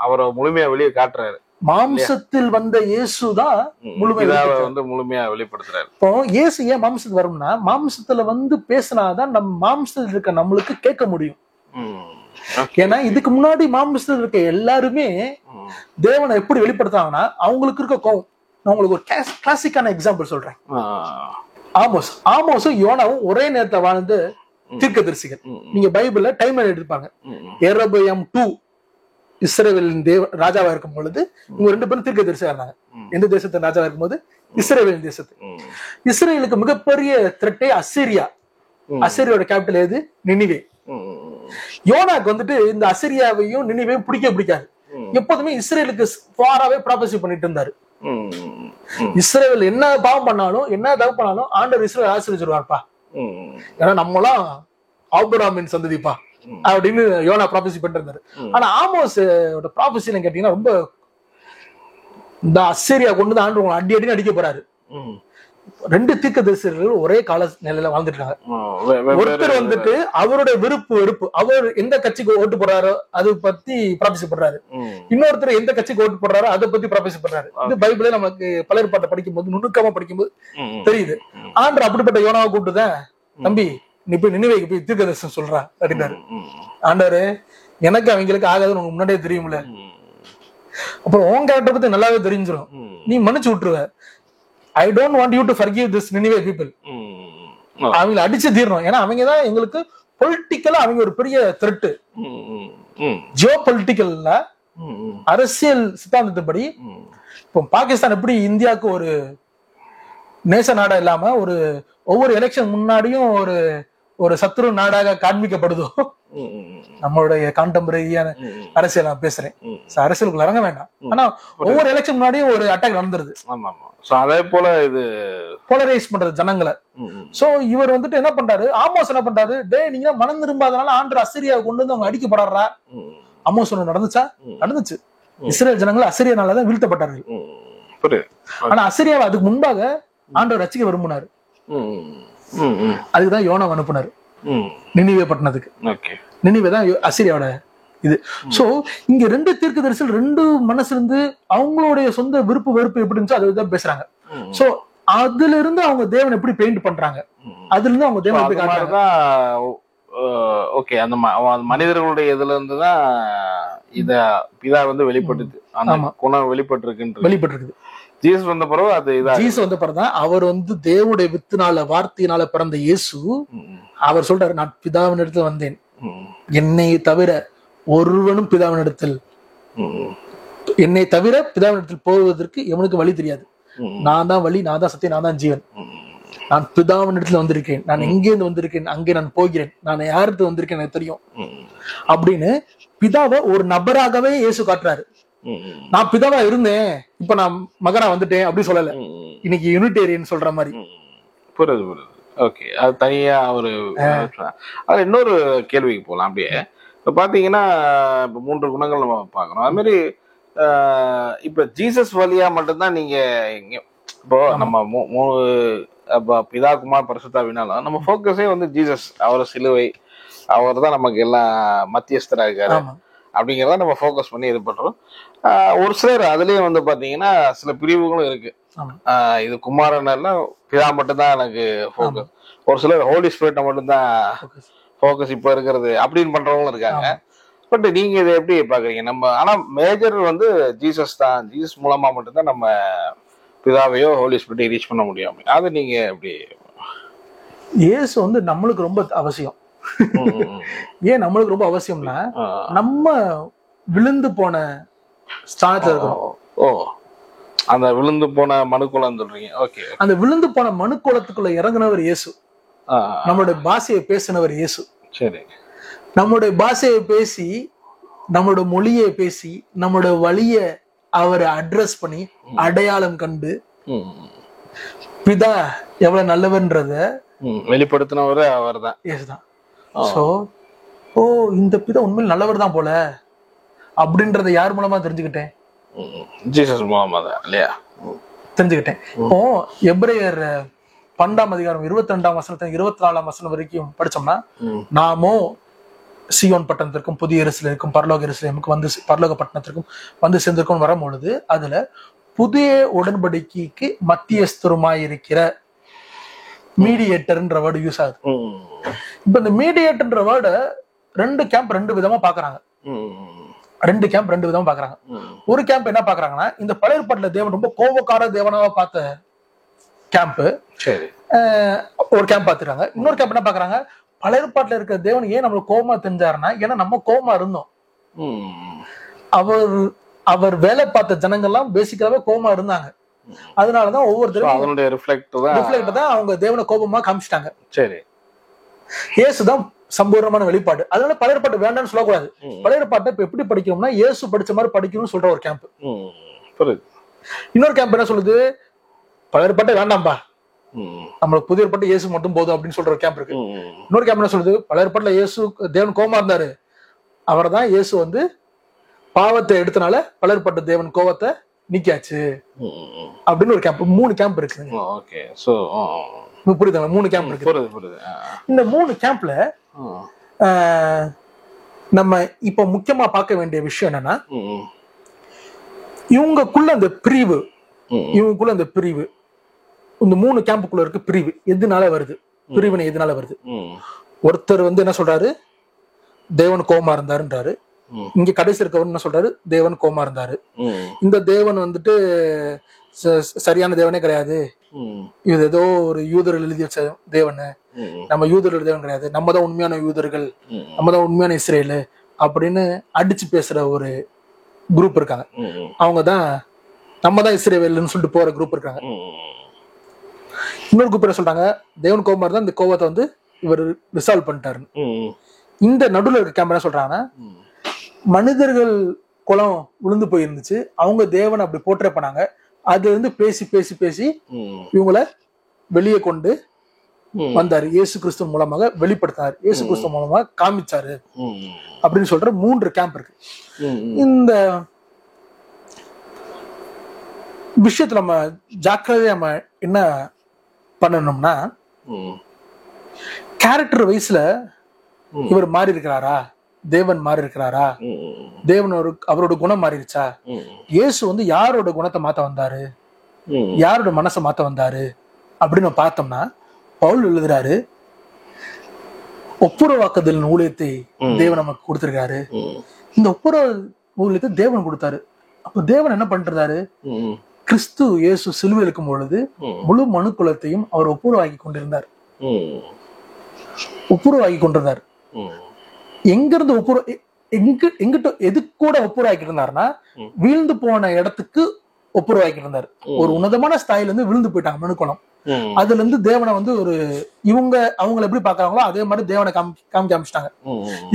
Speaker 2: அவரை முழுமையா வெளியே காட்டுறாரு.
Speaker 1: மாம்சத்தில் வந்த இயேசுதான்
Speaker 2: முழுமையா வெளிப்படுத்துறாரு.
Speaker 1: இப்போ இயேசு ஏன் மாம்சத்துக்கு வரும்னா, மாம்சத்துல வந்து பேசினாதான் நம்ம மாம்சத்துல இருக்க நம்மளுக்கு கேட்க முடியும். ஏன்னா இதுக்கு முன்னாடி மாம்சத்துல இருக்க எல்லாருமே தேவனை எப்படி வெளிப்படுத்தாங்கன்னா, அவங்களுக்கு இருக்க கோவம். நான் உங்களுக்கு ஒரு கிளாசிக்கான எக்ஸாம்பிள் சொல்றேன். ஆமோஸும் யோனாவும் ஒரே நேரத்தை வாழ்ந்து தீர்க்கதரிசிகள். நீங்க பைபிள்ல டைம் எடுப்பாங்க. எரபயாம் 2 இஸ்ரவேலின் ராஜாவா இருக்கும் பொழுது இவங்க 2 பேரும் தீர்க்கதரிசியா இருந்தாங்க. எந்த தேசத்தின் ராஜாவா இருக்கும் போது? இஸ்ரவேலின் தேசத்து. இஸ்ரேலுக்கு மிகப்பெரிய த்ரெட்டே அசிரியா. அசிரியோட கேபிட்டல் எது? நினிவே. யோனாக்கு வந்துட்டு இந்த அசிரியாவையும் நினிவையும் பிடிக்காது. எப்போதுமே இஸ்ரேலுக்கு ஃபாராவே ப்ராபசி பண்ணிட்டு இருந்தாரு. இஸ்ரேல் என்ன பாவம் பண்ணாலும் என்ன தப்பு பண்ணாலும் ஆண்டவர் இஸ்ரேல் ஆசீர்வதிச்சிருவார்ப்பா, ஏன்னா நம்மளாம் ஆபிரகாமின் சந்ததிப்பா அப்படின்னு யோனா ப்ராபசி பண்ணிட்டு இருந்தாரு. ஆனா ஆமோஸ் ப்ராபசின்னு கேட்டீங்கன்னா ரொம்ப இந்த அசீரியா கொண்டு வந்து ஆண்டு உங்களை அடி அடிக்க போறாரு. 2 தீர்க்கதரிசிகள் ஒரே கால நிலையில வாழ்ந்துட்டு இருக்காங்க. ஒருத்தர் வந்துட்டு அவருடைய வெறுப்பு அவர் எந்த கட்சிக்கு ஓட்டு போடுறாரோ அதை பத்தி ப்ராபசி பண்றாரு. இன்னொருத்தர் எந்த கட்சிக்கு ஓட்டு போடுறாரோ அதை பத்தி ப்ராபசி பண்றாரு. இது பைபிளே நமக்கு பலர் பாட்டை படிக்கும் போது நுணுக்கமா படிக்கும்போது தெரியுது. ஆண்டவர் அப்படிப்பட்ட யோனாவை கூப்பிட்டுதான், தம்பி நீ போய் நினைவைக்கு போய் தீர்க்கதரிசனம் சொல்றா அப்படின்னாரு. ஆண்டவரு எனக்கு அவங்களுக்கு ஆகாதுன்னு உங்களுக்கு முன்னாடியே தெரியும்ல, அப்புறம் உன் கேரக்டர் பத்தி நல்லாவே தெரிஞ்சிடும், நீ மன்னிச்சு விட்டுருவ. I don't want you to forgive this Nineveh people. அவங்களை அடிச்சு தீரணும். ஏன்னா அவங்கதான் எங்களுக்கு பொலிட்டிக்கலா அவங்க ஒரு பெரிய த்ரெட். ஜியோ பொலிட்டிக்கல்ல அரசியல் சித்தாந்தத்தின்படி இப்போ பாகிஸ்தான் எப்படி இந்தியாவுக்கு ஒரு நேச நாடா இல்லாம ஒரு ஒவ்வொரு எலெக்ஷன் முன்னாடியும் ஒரு சத்ரு நாடாக காண்பிக்கப்படுதோ, நம்மளுடைய கான்டெம்பரரியான அரசியல் நான் பேசுறேன், அரசியலுக்குள்ள இறங்க வேண்டாம். ஆனா ஒவ்வொரு எலெக்ஷன் முன்னாடியும் ஒரு அட்டாக் நடந்துருது.
Speaker 2: அதே போல இது
Speaker 1: போலரைஸ் பண்றது ஜனங்களை. சோ இவர் வந்துட்டு என்ன பண்றாரு, ஆமோஸ் என்ன பண்றாரு, டே நீங்க மனம் திரும்பாதனால ஆண்டு அசிரியாவை கொண்டு வந்து அவங்க அடிக்கப்படுறா. ஆமோஸ் ஒண்ணு நடந்துச்சா? நடந்துச்சு. இஸ்ரேல் ஜனங்கள் அசிரியானாலதான் வீழ்த்தப்பட்டார்கள். ஆனா அசிரியாவை அதுக்கு முன்பாக ஆண்டவர் ரட்சிக்க விரும்பினாரு. அதுக்குதான் யோனா அனுப்புனாரு நினிவே பட்டணத்துக்கு. நினிவே தான் அசிரியாவோட இது. சோ இங்க 2 தீர்க்கதரிசிகள் 2 மனசு இருந்து அவங்களுடைய சொந்த விருப்பு வெறுப்பு எப்படி இருந்துச்சோ அதுதான் பேசுறாங்க. சோ அதுல இருந்து அவங்க தேவன் எப்படி பெயிண்ட் பண்றாங்க, அதுல இருந்து அவங்க தேவன் எப்படி காட்டுறாங்க.
Speaker 2: ஓகே, அந்த மனிதர்களுடைய இதுல இருந்துதான் இத பிதா வந்து வெளிப்பட்டுது, அந்த குணம் வெளிப்பட்டிருக்கு. ஜீசஸ் வந்த பிறகு அது ஜீசஸ் வந்த பிறகுதான் அவர் வந்து தேவனுடைய வித்துனால வார்த்தையினால பிறந்த இயேசு. அவர் சொல்றாரு, நான் பிதாவின் இடத்துல வந்தேன், என்னை தவிர ஒருவனும் பிதாவின் இடத்தில் போவதற்கு எவனுக்கு வழி தெரியாது. நான் தான் வழி, நான் தான் சத்தியம், நான் தான் ஜீவன். நான் பிதாவின் இடத்துல வந்திருக்கேன், நான் எங்கேருந்து வந்திருக்கேன், அங்கே நான் போகிறேன், நான் யாருக்கு வந்திருக்கேன் எனக்கு தெரியும் அப்படின்னு பிதாவை ஒரு நபராகவே இயேசு காட்டுறாரு. நான் பிதாவா இருந்தேன், இப்ப நான் மகனா வந்துட்டேன் அப்படி சொல்லல. இன்னைக்கு யூனிடேரியன் சொல்ற மாதிரி. புரியுது. ஓகே, அது தனியா ஒரு இன்னொரு கேள்விக்கு போலாம். அப்படியே இப்ப பாத்தீங்கன்னா இப்ப 3 குணங்கள் நம்ம பாக்குறோம். அது மாதிரி இப்ப ஜீசஸ் வழியா மட்டும்தான் நீங்க இப்போ நம்ம 3 பிதா குமார் பரிசுத்தாவினாலும் நம்ம போக்கஸே வந்து ஜீசஸ், அவர் சிலுவை, அவர் தான் நமக்கு எல்லாம் மத்தியஸ்தரா இருக்காரு அப்படிங்கிறத நம்ம ஃபோக்கஸ் பண்ணி இது பண்றோம். ஒரு சிலர் அதுலயும் வந்து பாத்தீங்கன்னா சில பிரிவுகளும் இருக்கு. இது குமாரன் எல்லாம் பிதா மட்டும்தான் எனக்கு ஃபோக்கஸ், ஒரு சிலர் ஹோலி ஸ்பிரிட்டை மட்டும்தான் ஃபோக்கஸ் இப்ப இருக்கிறது அப்படின்னு பண்றவங்களும் இருக்காங்க. பட் நீங்க இதை எப்படி பாக்குறீங்க? நம்ம ஆனா மேஜர் வந்து ஜீசஸ் தான், ஜீசஸ் மூலமா மட்டும்தான் நம்ம பிதாவையோ ஹோலி ஸ்பிரிட்டை ரீச் பண்ண முடியும். அது நீங்க எப்படி?
Speaker 1: இயேசு வந்து நம்மளுக்கு ரொம்ப அவசியம். ஏன் நம்மளுக்கு ரொம்ப அவசியம்னா, நம்ம விழுந்து போன ஸ்தானத்துல இருக்கோம்.
Speaker 2: அந்த விழுந்து போன மனுக்குலம் சொல்றீங்க. ஓகே,
Speaker 1: அந்த விழுந்து போன மனுக்குலத்துக்குள்ள இறங்குனவர் இயேசு. நம்மளுடைய பாஷையை பேசினவர் இயேசு. சரி, நம்மளுடைய பாஷையை பேசி, நம்மளோட மொழியை பேசி, நம்மளோட வழிய அவரை அட்ரஸ் பண்ணி அடையாளம் கண்டு பிதா எவ்வளவு நல்லவன்றத
Speaker 2: வெளிப்படுத்தினவர் அவர் தான்,
Speaker 1: இயேசு தான். சோ இந்த பிதா உண்மையில் நல்லவர் தான் போல அப்படின்றத யார் மூலமா தெரிஞ்சுக்கிட்டேன்?
Speaker 2: ஜீசஸ் மூலமா தான் இல்லையா
Speaker 1: தெரிஞ்சுக்கிட்டேன். இப்போ எபிரேயர் 12ஆம் அதிகாரம் 22ஆம் வசனத்துல 24ஆம் வசனம் வரைக்கும் படிச்சோம்னா, நாமோ சீயோன் பட்டணத்திற்கும் புதிய எருசலேமுக்கும் பரலோக எருசலேமுக்கு வந்து பரலோக பட்டணத்திற்கும் வந்து சேர்ந்திருக்கும் வரும்பொழுது அதுல புதிய உடன்படிக்கைக்கு மத்தியஸ்தருமாய் இருக்கிற மீடியேட்டர்ன்ற வேர்டு யூஸ் ஆகுது. இப்ப இந்த மீடியேட்டர்ன்ற வேர்டை 2 கேம்ப் 2 விதமா பாக்குறாங்க. 2 கேம்ப் 2 விதமா பாக்குறாங்க. ஒரு கேம்ப் என்ன பாக்குறாங்கன்னா, இந்த பழைய ஏற்பாட்டுல தேவன் ரொம்ப கோபக்கார தேவனாவா பார்த்த கேம்ப் ஒரு கேம்ப் பாத்துறாங்க. இன்னொரு கேம்ப் என்ன பாக்குறாங்க, பழைய ஏற்பாட்டுல இருக்கிற தேவன் ஏன் நம்மளுக்கு கோபமா தெரிஞ்சாருன்னா, ஏன்னா நம்ம கோபமா இருந்தோம். அவர் வேலை பார்த்த ஜனங்கள்லாம் பேசிக்காவே கோபமா இருந்தாங்க. அதனாலதான் ஒவ்வொருத்தரும் ரிஃப்ளெக்ட் தான் அவங்க தேவனை கோபமா காமிச்சிட்டாங்க. சரி, இயேசுதான் சம்பூர்ணமான வெளிப்பாடு. அதனால பழைய ஏற்பாடு வேண்டாம்னு சொல்லக்கூடாது. பழைய ஏற்பாட்டை இப்ப எப்படி படிக்கணும்னா இயேசு படிச்ச மாதிரி படிக்கணும்னு சொல்ற ஒரு கேம்ப். இன்னொரு கேம்ப் என்ன சொல்லுது, பழைய ஏற்பாட்டை வேண்டாம்பா, நம்மளுக்கு புதிய ஏற்பாட்டு இயேசு மட்டும் போதும் அப்படின்னு சொல்ற ஒரு கேம்ப் இருக்கு. இன்னொரு கேம்ப் என்ன சொல்லுது, பழைய ஏற்பாட்டுல இயேசு தேவன் கோபமா இருந்தாரு, அவர் தான் இயேசு வந்து பாவத்தை எடுத்தனால பழைய ஏற்பாட்டு தேவன் கோபத்தை நீக்கியாச்சு அப்படின்னு ஒரு கேம்ப். 3 கேம்ப் இருக்கு. புரியுதுங்களா? 3 கேம்ப் இருக்கு. இந்த 3 கேம்ப்ல நம்ம இப்ப முக்கியமா பார்க்க வேண்டிய விஷயம் என்னன்னா, இவங்களுக்குள்ள அந்த பிரிவு, இந்த 3 கேம்புக்குள்ள இருக்கு பிரிவு எதுனால வருது, பிரிவினை எதுனால வருது? ஒருத்தர் வந்து என்ன சொல்றாரு, தேவன் கோபமா இருந்தாருன்றாரு. இங்க கடைசி இருக்கவர் என்ன சொல்றாரு, தேவன் கோபமா இருந்தாரு. இந்த தேவன் வந்துட்டு சரியான தேவனே கிடையாது, இது ஏதோ ஒரு யூதர்கள் எழுதி வச்ச தேவன், நம்ம யூதர்கள் தேவன் கிடையாது, நம்ம தான் உண்மையான யூதர்கள், நம்ம தான் உண்மையான இஸ்ரேலு அப்படின்னு அடிச்சு பேசுற ஒரு குரூப் இருக்காங்க. அவங்க தான் நம்ம தான் இஸ்ரேல்னு சொல்லிட்டு போற குரூப் இருக்காங்க. இன்னொரு குரூப் என்ன சொல்றாங்க, தேவன் கோபமா இருந்தா இந்த கோபத்தை வந்து இவர் ரிசால்வ் பண்ணிட்டாரு. இந்த நடுவில் இருக்க கேம்ப் என்ன சொல்றாங்கன்னா, மனிதர்கள் குலம் விழுந்து போயிருந்துச்சு, அவங்க தேவன் அப்படி போற்ற பண்ணாங்க, அது வந்து பேசி பேசி பேசி இவங்கள வெளியே கொண்டு வந்தாரு, இயேசு கிறிஸ்து மூலமாக வெளிப்படுத்தினாரு, இயேசு கிறிஸ்து மூலமாக காமிச்சாரு அப்படின்னு சொல்ற 3 கேம்ப் இருக்கு. இந்த விஷயத்துல நம்ம ஜாக்கிரதையா நம்ம என்ன பண்ணணும்னா, கேரக்டர் வைஸ்ல இவர் மாறி இருக்கிறாரா, தேவன் மாறி இருக்கிறாரா, தேவன் அவரோட குணம் மாறிடுச்சா, இயேசு வந்து யாரோட குணத்தை மாத்த வந்தாரு, யாரோட மனசை மாத்த வந்தாரு அப்படின்னு பார்த்தோம்னா, பவுல் எழுதுறாரு, ஒப்புரவாக்குதல் ஊழியத்தை தேவன் நமக்கு கொடுத்திருக்காரு. இந்த ஒப்புரவு ஊழியத்தை தேவன் கொடுத்தாரு. அப்ப தேவன் என்ன பண்றாரு, கிறிஸ்து இயேசு சிலுவையில் இருக்கும் பொழுது முழு மனு குலத்தையும் அவர் ஒப்புரவாக்கி கொண்டிருந்தார். எங்கிருந்து எங்கிட்ட எது கூட ஒப்புரவாக்கிட்டு இருந்தாருன்னா, வீழ்ந்து போன இடத்துக்கு ஒப்புரவாக்கிட்டு இருந்தாரு. ஒரு உன்னதமான ஸ்தாயில இருந்து விழுந்து போயிட்டாங்க மனுக்குளம். அதுல இருந்து தேவனை வந்து ஒரு அவங்களை எப்படி பாக்குறாங்களோ அதே மாதிரி தேவனை காமிக்க ஆரம்பிச்சிட்டாங்க.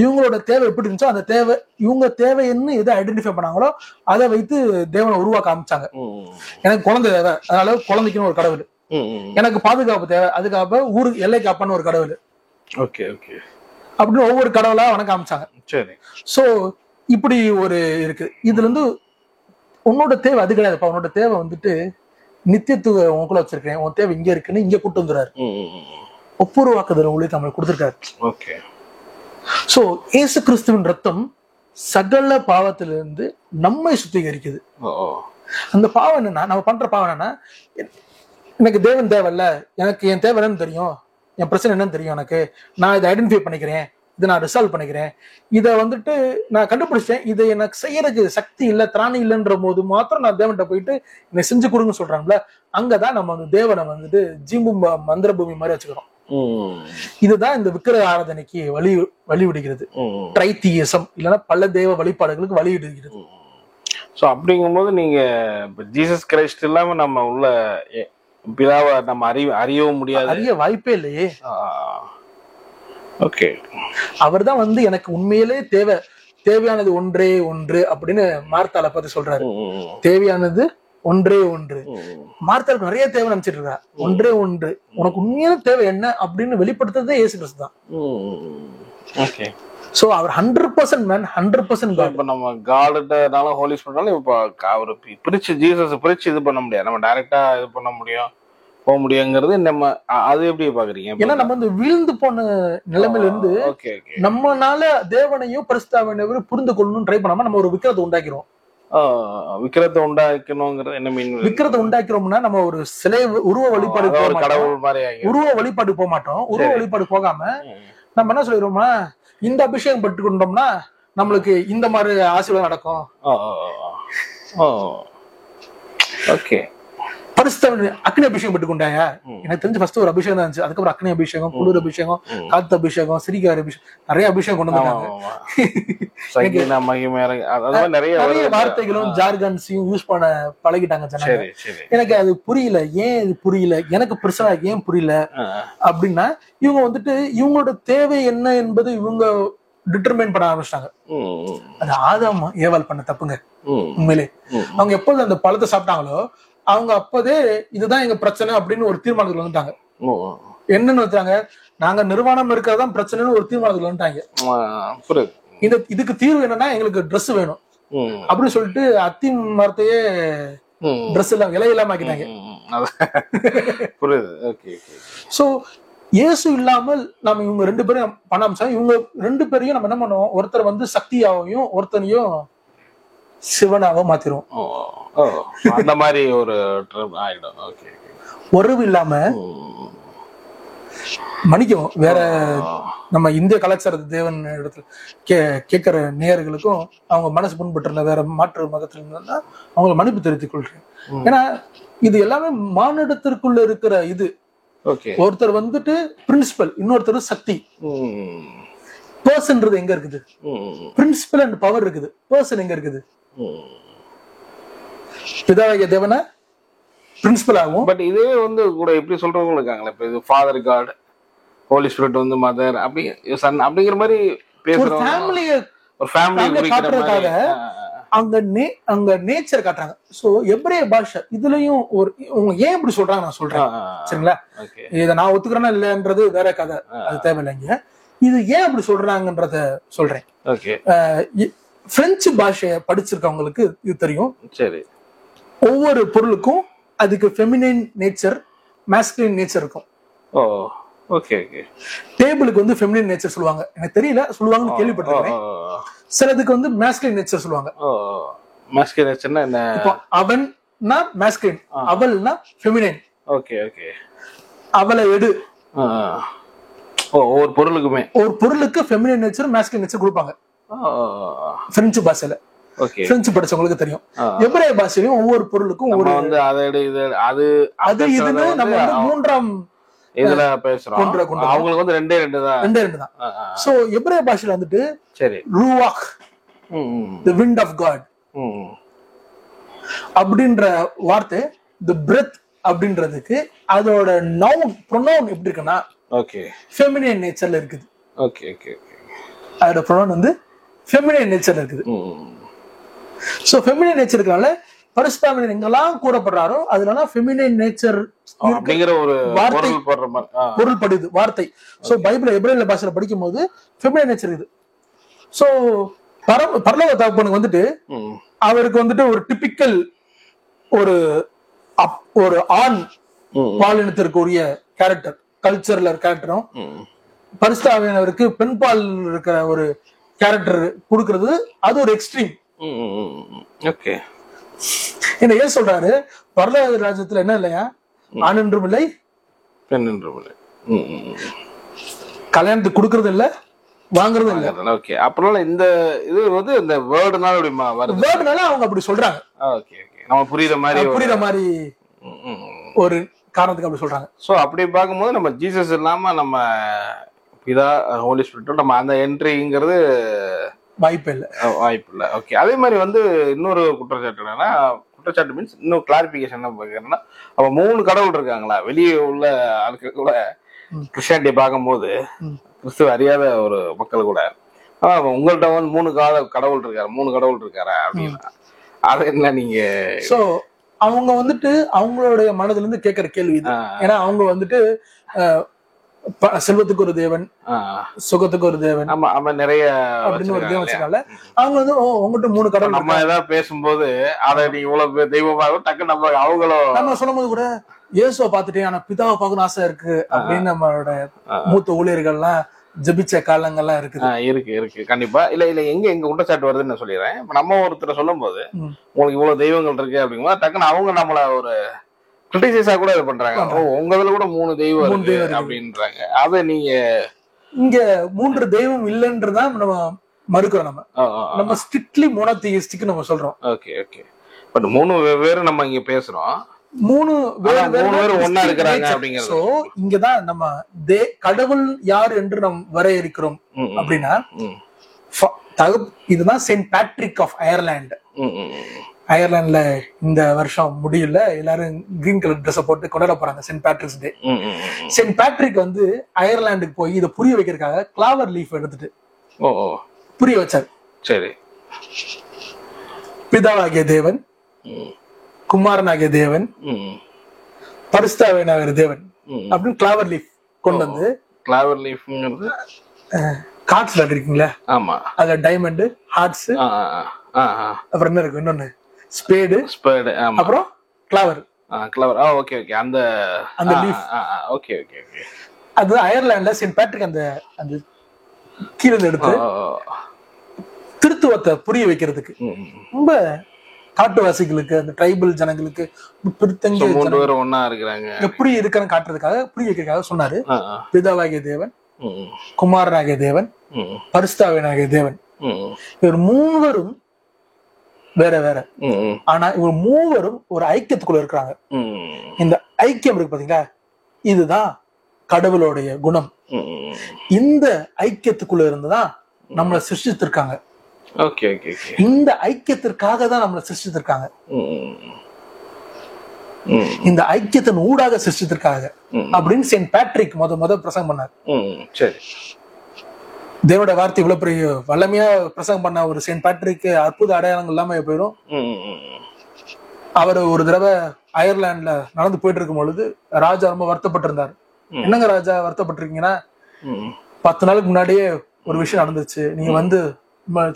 Speaker 1: இவங்களோட தேவை எப்படி இருந்துச்சோ அந்த தேவை, இவங்க தேவைன்னு எதை ஐடென்டிஃபை பண்ணாங்களோ அதை வைத்து தேவனை உருவாக்க ஆரம்பிச்சாங்க. எனக்கு குழந்தை தேவை, அதனால குழந்தைக்குன்னு ஒரு கடவுள், எனக்கு பாதுகாப்பு தேவை, அதுக்காக ஊரு எல்லை காப்பான்னு ஒரு கடவுள், அப்படின்னு ஒவ்வொரு கடவுளா வணக்க ஆரம்பிச்சாங்க. சோ இப்படி ஒரு இருக்கு. இதுல இருந்து உன்னோட தேவை அது கிடையாதுப்பா, உன்னோட தேவை வந்துட்டு நித்தியத்துவ உனக்குள்ள வச்சிருக்கேன், உன் தேவை இங்க இருக்குன்னு இங்க கூட்டு வந்துறாரு. ஒப்புரவாக்குதல் ஊழியத்தை நம்மளுக்கு கொடுத்திருக்காரு. சோ இயேசு கிறிஸ்துவின் ரத்தம் சகல பாவத்திலிருந்து நம்மை சுத்திகரிக்குது. அந்த பாவம் என்னன்னா, நம்ம பண்ற பாவம் என்னன்னா, எனக்கு தேவன் தேவை இல்ல, எனக்கு என் தேவை என்னன்னு தெரியும், என் பிரச்சனை என்னன்னு தெரியும், எனக்கு நான் இதை ஐடென்டிஃபை பண்ணிக்கிறேன், இதை நான் ரிசால்வ் பண்ணிக்கிறேன், இதை வந்துட்டு நான் கண்டுபிடிச்சேன், இதை எனக்கு செய்யறதுக்கு சக்தி இல்லை திராணி இல்லைன்ற போது மாத்திரம் நான் தேவன்கிட்ட போயிட்டு என்னை செஞ்சு கொடுங்க சொல்றாங்கல்ல, அங்கதான் நம்ம வந்து தேவனை வந்துட்டு ஜீம்பும் மந்திர பூமி மாதிரி வச்சுக்கிறோம். இதுதான் இந்த விக்கிரக ஆராதனைக்கு வழி விடுகிறது. ட்ரைத்தியசம் இல்லைன்னா பல தேவ வழிபாடுகளுக்கு வழி விடுகிறது.
Speaker 2: ஸோ அப்படிங்கும்போது நீங்க ஜீசஸ் கிரைஸ்ட் இல்லாம நம்ம உள்ள பிதாவை நம்ம அறியவும் முடியாது,
Speaker 1: அறிய வாய்ப்பே இல்லையே.
Speaker 2: ஓகே,
Speaker 1: அவர் தான் வந்து எனக்கு உண்மையிலே தேவையானது ஒன்றே ஒன்று அப்படின்னு மார்த்தால பார்த்து சொல்றாரு. தேவையானது ஒன்றே ஒன்று. மார்த்தாளுக்கு நிறைய தேவை நினைச்சிட்டு இருக்கா, ஒன்றே ஒன்று, உனக்கு உண்மையான தேவை என்ன அப்படின்னு வெளிப்படுத்துறதே இயேசு கிறிஸ்து தான்.
Speaker 2: ஓகே,
Speaker 1: சோ அவர் 100% மேன், 100% காட்.
Speaker 2: இப்ப நம்ம காட்னால ஹோலி ஸ்பிரிட்னால இப்ப அவர் பிரிச்சு ஜீசஸ் பிரிச்சு இது பண்ண முடியாது, நம்ம டைரக்டா இது பண்ண முடியும் போக முடியுங்கிறது நம்ம அது எப்படி பாக்குறீங்க?
Speaker 1: ஏன்னா நம்ம வந்து வீழ்ந்து போன நிலைமையில இருந்து நம்மனால தேவனையும் பரிசுத்தாவியனையும் புரிந்து கொள்ளணும்னு ட்ரை பண்ணாம நம்ம ஒரு விக்கிரத்தை உண்டாக்கிறோம்.
Speaker 2: விக்கிரத்தை உண்டாக்கணுங்கிறது என்ன மீன்?
Speaker 1: விக்கிரத்தை உண்டாக்கிறோம்னா நம்ம ஒரு சிலை உருவ வழிபாடு
Speaker 2: கடவுள் மாதிரி
Speaker 1: உருவ வழிபாடு போக மாட்டோம். உருவ வழிபாடு போகாம நம்ம என்ன சொல்லிடுவோமா, இந்த அபிஷேகம் பட்டு கொண்டோம்னா நம்மளுக்கு இந்த மாதிரி ஆசீர்வாதம் நடக்கும்.
Speaker 2: ஓகே,
Speaker 1: பரிசுத்தவன் அக்னி அபிஷேகம் பெற்றுக் கொண்டாயா? எனக்கு தெரிஞ்சு ஃபர்ஸ்ட் ஒரு அபிஷேகம் தான் இருந்துச்சு. அதுக்கப்புறம் அக்னி அபிஷேகம், குளிர் அபிஷேகம், காத்து அபிஷேகம், சிரிகார அபிஷேகம், நிறைய அபிஷேகம் கொண்டு வந்தாங்க. நிறைய வார்த்தைகளும் ஜார்கன்ஸையும் யூஸ் பண்ண பழகிட்டாங்க ஜனங்க. எனக்கு அது புரியல, ஏன் இது புரியல, எனக்கு பிரச்சனை ஏன் புரியல அப்படின்னா, இவங்க வந்துட்டு இவங்களோட தேவை என்ன என்பது இவங்க டிட்டர்மைன் பண்ண ஆரம்பிச்சிட்டாங்க. அது ஆதாம் ஏவாள் பண்ண தப்புங்க. உண்மையிலே அவங்க எப்போது அந்த பழத்தை சாப்பிட்டாங்களோ அவங்க அப்போதே இதுதான் எங்க பிரச்சனை அப்படின்னு ஒரு தீர்மானத்துக்கு வந்துட்டாங்க. என்னன்னு வச்சாங்க, நாங்க நிர்வாணம் இருக்கிறதான் பிரச்சனைன்னு ஒரு தீர்மானத்துக்கு வந்துட்டாங்க. இதுக்கு தீர்வு என்னன்னா, எங்களுக்கு ட்ரெஸ் வேணும் அப்படின்னு சொல்லிட்டு அத்தி மரத்தையே ட்ரெஸ் எல்லாம் இலையெல்லாம் ஆக்கிட்டாங்க. சோ இயேசு இல்லாமல் நம்ம இவங்க 2 பேரும் பண்ண ஆரம்பிச்சோம். இவங்க 2 பேரையும் நம்ம என்ன பண்ணுவோம், ஒருத்தர் வந்து சக்தியாவையும் ஒருத்தனையும் சிவனாவோ மாத்திருவோம்.
Speaker 2: அந்த மாதிரி ஒரு
Speaker 1: உறவு இல்லாம மன்னிக்கும். வேற நம்ம இந்திய கலாச்சார தேவன் இடத்துல கேட்கிற நேயர்களுக்கும் அவங்க மனசு புண்பட்டு வேற மாற்று மதத்துல இருந்தா அவங்களை மன்னிப்பு தெரிவித்துக் கொள்றேன். ஏன்னா இது எல்லாமே மானிடத்திற்குள்ள இருக்கிற இது. ஒருத்தர் வந்துட்டு பிரின்சிபல், இன்னொருத்தர் சக்தி. பர்சன்றது எங்க இருக்குது? பிரின்சிபல் அண்ட் பவர் இருக்குது. பர்சன் எங்க இருக்குது? பிதாவாகிய தேவனை பிரின்சிபல் ஆகும்.
Speaker 2: பட் இதே வந்து கூட எப்படி சொல்றவங்க இருக்காங்களே, இப்ப இது ஃபாதர் காட், ஹோலி ஸ்பிரிட் வந்து மதர், அப்படி சன் அப்படிங்கிற மாதிரி பேசுறவங்க ஒரு ஃபேமிலி
Speaker 1: காட்டுறதுக்காக அங்க நேச்சர் காட்டுறாங்க. சோ எபிரேய பாஷை இதுலயும் ஒரு ஏன் இப்படி சொல்றாங்க நான் சொல்றேன், சரிங்களா? இதை நான் ஒத்துக்கிறேன்னா இல்லன்றது வேற கதை, அது தேவையில்லைங்க. இது ஏன் அப்படி சொல்றாங்கன்றத சொல்றேன். பிரெஞ்சு பாஷைய படிச்சிருக்கவங்களுக்கு இது தெரியும். சரி, ஒவ்வொரு பொருளுக்கும் அதுக்கு ஃபெமினைன் நேச்சர், மாஸ்குலின் நேச்சர் இருக்கும். டேபிளுக்கு வந்து ஃபெமினைன் நேச்சர் சொல்லுவாங்க, எனக்கு தெரியல, சொல்லுவாங்கன்னு கேள்விப்பட்டிருக்கேன். சிலதுக்கு வந்து மாஸ்குலின் நேச்சர் சொல்லுவாங்க.
Speaker 2: மாஸ்குலின் நேச்சர்னா என்ன?
Speaker 1: இப்போ அவன்னா மாஸ்குலின், அவள்னா ஃபெமினைன். அவளை எடு.
Speaker 2: ஒவ்வொரு
Speaker 1: பொருளுக்கு ஃபெமினைன் நேச்சர், மாஸ்குலின் நேச்சர் கொடுப்பாங்க பிரெஞ்சு பாஷையில. பிரெஞ்சு படிச்சவங்களுக்கு தெரியும். எபிரேய பாஷையிலும் ஒவ்வொரு பொருளுக்கும் ஒவ்வொரு அது இதுன்னு நம்ம வந்து மூன்றாம்
Speaker 2: இதுல பேசுறோம். அவங்களுக்கு வந்து ரெண்டே ரெண்டு தான்.
Speaker 1: சோ எபிரேய பாஷையில வந்துட்டு சரி ரூவாக், the wind of God அப்படின்ற வார்த்தை, the breath அப்படின்றதுக்கு அதோட நவுன் ப்ரொனவுன் எப்படி இருக்குன்னா ஃபெமினைன் நேச்சர்ல இருக்குது. அதோட ப்ரொனவுன் வந்து ஃபெமினைன் நேச்சர்ல இருக்குது. சோ ஃபெமினைன் நேச்சர் இருக்கனால பரிசுத்தாவியர் எங்கெல்லாம் கூறப்படுறாரோ அதனால ஃபெமினைன் நேச்சர்
Speaker 2: அப்படிங்கிற ஒரு
Speaker 1: பொருள் படுது வார்த்தை. சோ பைபிள் எபிரேய பாஷையில படிக்கும் போது ஃபெமினைன் நேச்சர் இருக்குது. சோ பரலோக தகப்பனுக்கு வந்துட்டு அவருக்கு வந்துட்டு ஒரு டிபிக்கல் ஒரு ஆண் பாலினத்திற்குரிய கேரக்டர், கல்ச்சர்ல கேரக்டரும், பரிசுத்தாவியனருக்கு பெண் பால் இருக்கிற ஒரு கேரக்டர் கொடுக்கறது, அது ஒரு எக்ஸ்ட்ரீம். என்ன ஏன் சொல்றாரு, பரலோக ராஜ்யத்துல என்ன இல்லையா, ஆண் என்றும் இல்லை
Speaker 2: பெண் என்றும் இல்லை,
Speaker 1: கல்யாணத்துக்கு கொடுக்கறது இல்ல, வாங்குறது இல்ல.
Speaker 2: ஓகே, அப்புறம் இந்த இது வந்து இந்த வேர்டுனால
Speaker 1: அவங்க அப்படி சொல்றாங்க.
Speaker 2: ஓகே ஓகே, நம்ம புரியுற
Speaker 1: மாதிரி ஒரு காரணத்துக்கு அப்படி சொல்றாங்க.
Speaker 2: சோ அப்படி பார்க்கும்போது நம்ம ஜீசஸ் இல்லாம நம்ம பிதா ஹோலி ஸ்பிரிட் நம்ம அந்த என்ட்ரிங்கிறது
Speaker 1: வாய்ப்பு இல்லை.
Speaker 2: ஓகே, அதே மாதிரி வந்து இன்னொரு குற்றச்சாட்டு என்னன்னா, குற்றச்சாட்டு மீன்ஸ் இன்னும் கிளாரிபிகேஷன் என்ன பார்க்கறேன்னா, அப்ப 3 கடவுள் இருக்காங்களா? வெளியே உள்ள ஆட்கள் கூட கிறிஸ்டியானிட்டி பார்க்கும்போது, கிறிஸ்துவ அறியாத ஒரு மக்கள் கூட உங்கள்கிட்ட வந்து 3 கடவுள் இருக்காரா அப்படின்னா அது என்ன நீங்க?
Speaker 1: சோ அவங்க வந்துட்டு அவங்களுடைய மனதுல இருந்து கேட்கிற கேள்வி இது. ஏன்னா அவங்க வந்துட்டு செல்வத்துக்கு ஒரு தேவன், சுகத்துக்கு ஒரு தேவன்,
Speaker 2: நிறைய
Speaker 1: அப்படின்னு ஒரு தேவன் வச்சுக்கால அவங்க வந்து உங்ககிட்ட 3 கடவுள்.
Speaker 2: நம்ம ஏதாவது பேசும்போது அதை நீ இவ்வளவு தெய்வமாக டக்கு நம்ம அவங்களும் நம்ம சொல்லும் போது
Speaker 1: கூட இயேசுவை பார்த்துட்டேன் ஆனா பிதாவை பார்க்கணும் ஆசை இருக்கு அப்படின்னு நம்மளோட மூத்த ஊழியர்கள்லாம் ஜபிச்ச காலங்கள்லாம்
Speaker 2: இருக்கு. கண்டிப்பா இல்ல எங்க குற்றச்சாட்டு வருதுன்னு நான் சொல்லிடுறேன். இப்ப நம்ம ஒருத்தர் சொல்லும் போது உங்களுக்கு இவ்வளவு தெய்வங்கள் இருக்கு அப்படிங்கும்போது டக்குன்னு அவங்க நம்மள ஒரு கிரிட்டிசைஸா கூட இது பண்றாங்க. உங்களதுல கூட 3 தெய்வம் அப்படின்றாங்க. அதை நீங்க
Speaker 1: இங்க 3 தெய்வம் இல்லைன்றதான் நம்ம மறுக்கிறோம். நம்ம ஸ்ட்ரிக்ட்லி மோனோதெயிஸ்டிக் நம்ம சொல்றோம்.
Speaker 2: ஓகே, பட் 3 வெவ்வேறு நம்ம இங்க பேசுறோம்.
Speaker 1: மூணு
Speaker 2: பேரும் ஒண்ணா இருக்கிறாங்க அப்படிங்கிறது.
Speaker 1: சோ இங்கதான் நம்ம கடவுள் யார் என்று நாம் வரையறுக்கிறோம் அப்படின்னா இதுதான் செயின்ட் பேட்ரிக் ஆஃப் அயர்லாந்து. அயர்லாந்துல இந்த வருஷம் முடியல, எல்லாரும் கிரீன் கலர் ட்ரெஸ் போட்டு கொண்டாட போறாங்க செயின்ட் பேட்ரிக்ஸ் டே. செயின்ட் பேட்ரிக் வந்து அயர்லாந்துக்கு போய் இதை புரிய வைக்கிறதுக்காக கிளாவர் லீஃப் எடுத்துட்டு புரிய வச்சார். சரி, பிதாவாகிய தேவன், குமாரனாகிய தேவன், பரிசுத்தாவியானவர் தேவன் அப்படின்னு கிளாவர் லீஃப் கொண்டு வந்து,
Speaker 2: கிளாவர் லீஃப்
Speaker 1: கார்ட்ஸ் இருக்கீங்களா, ஆமா, அதுல டைமண்ட், ஹார்ட்ஸ், அப்புறம் என்ன இருக்கு இன்னொன்னு ஸ்பேடு, அப்புறம் கிளாவர்,
Speaker 2: ஓகே ஓகே, அந்த லீஃப், ஓகே ஓகே ஓகே,
Speaker 1: அது அயர்லாந்துல செயின்ட் பேட்ரிக் அந்த அந்த கீழே எடுத்து திருத்துவத்தை புரிய வைக்கிறதுக்கு, ரொம்ப காட்டுவாசிகளுக்கு, அந்த ட்ரைபல் ஜனங்களுக்கு,
Speaker 2: ஒன்னா இருக்கிறாங்க
Speaker 1: எப்படி இருக்கிறன்னு காட்டுறதுக்காக, புரிய வைக்கிறதுக்காக சொன்னாரு. பிதாவாகிய தேவன், குமாரனாகிய தேவன், பரிசுத்தாவியானவர் தேவன், இவர் மூவரும் வேற வேற, ஆனா இவர் மூவரும் ஒரு ஐக்கியத்துக்குள்ள இருக்கிறாங்க. இந்த ஐக்கியம் இருக்கு பாத்தீங்களா, இதுதான் கடவுளுடைய குணம். இந்த ஐக்கியத்துக்குள்ள இருந்துதான் நம்மளை சிருஷ்டித்திருக்காங்க. இந்த ஐக்கியத்திற்காக தான் நம்மளை சிருஷ்டித்திருக்காங்க. இந்த ஐக்கியத்தின் ஊடாக சிருஷ்டித்திற்காக அப்படின்னு செயின்ட் பேட்ரிக் முத பிரசங்கம் பண்ணார். சரி, தேவனோட வார்த்தை இவ்வளவு பெரிய வல்லமையா பிரசங்கம் பண்ண ஒரு செயின்ட் பேட்ரிக் அற்புத அடையாளங்கள் இல்லாம போயிடும். அவர் ஒரு தடவை அயர்லாந்துல நடந்து போயிட்டு இருக்கும் பொழுது ராஜா ரொம்ப வருத்தப்பட்டு இருந்தாரு. என்னங்க ராஜா வருத்தப்பட்டிருக்கீங்கன்னா, 10 நாளுக்கு முன்னாடியே ஒரு விஷயம் நடந்துச்சு, நீங்க வந்து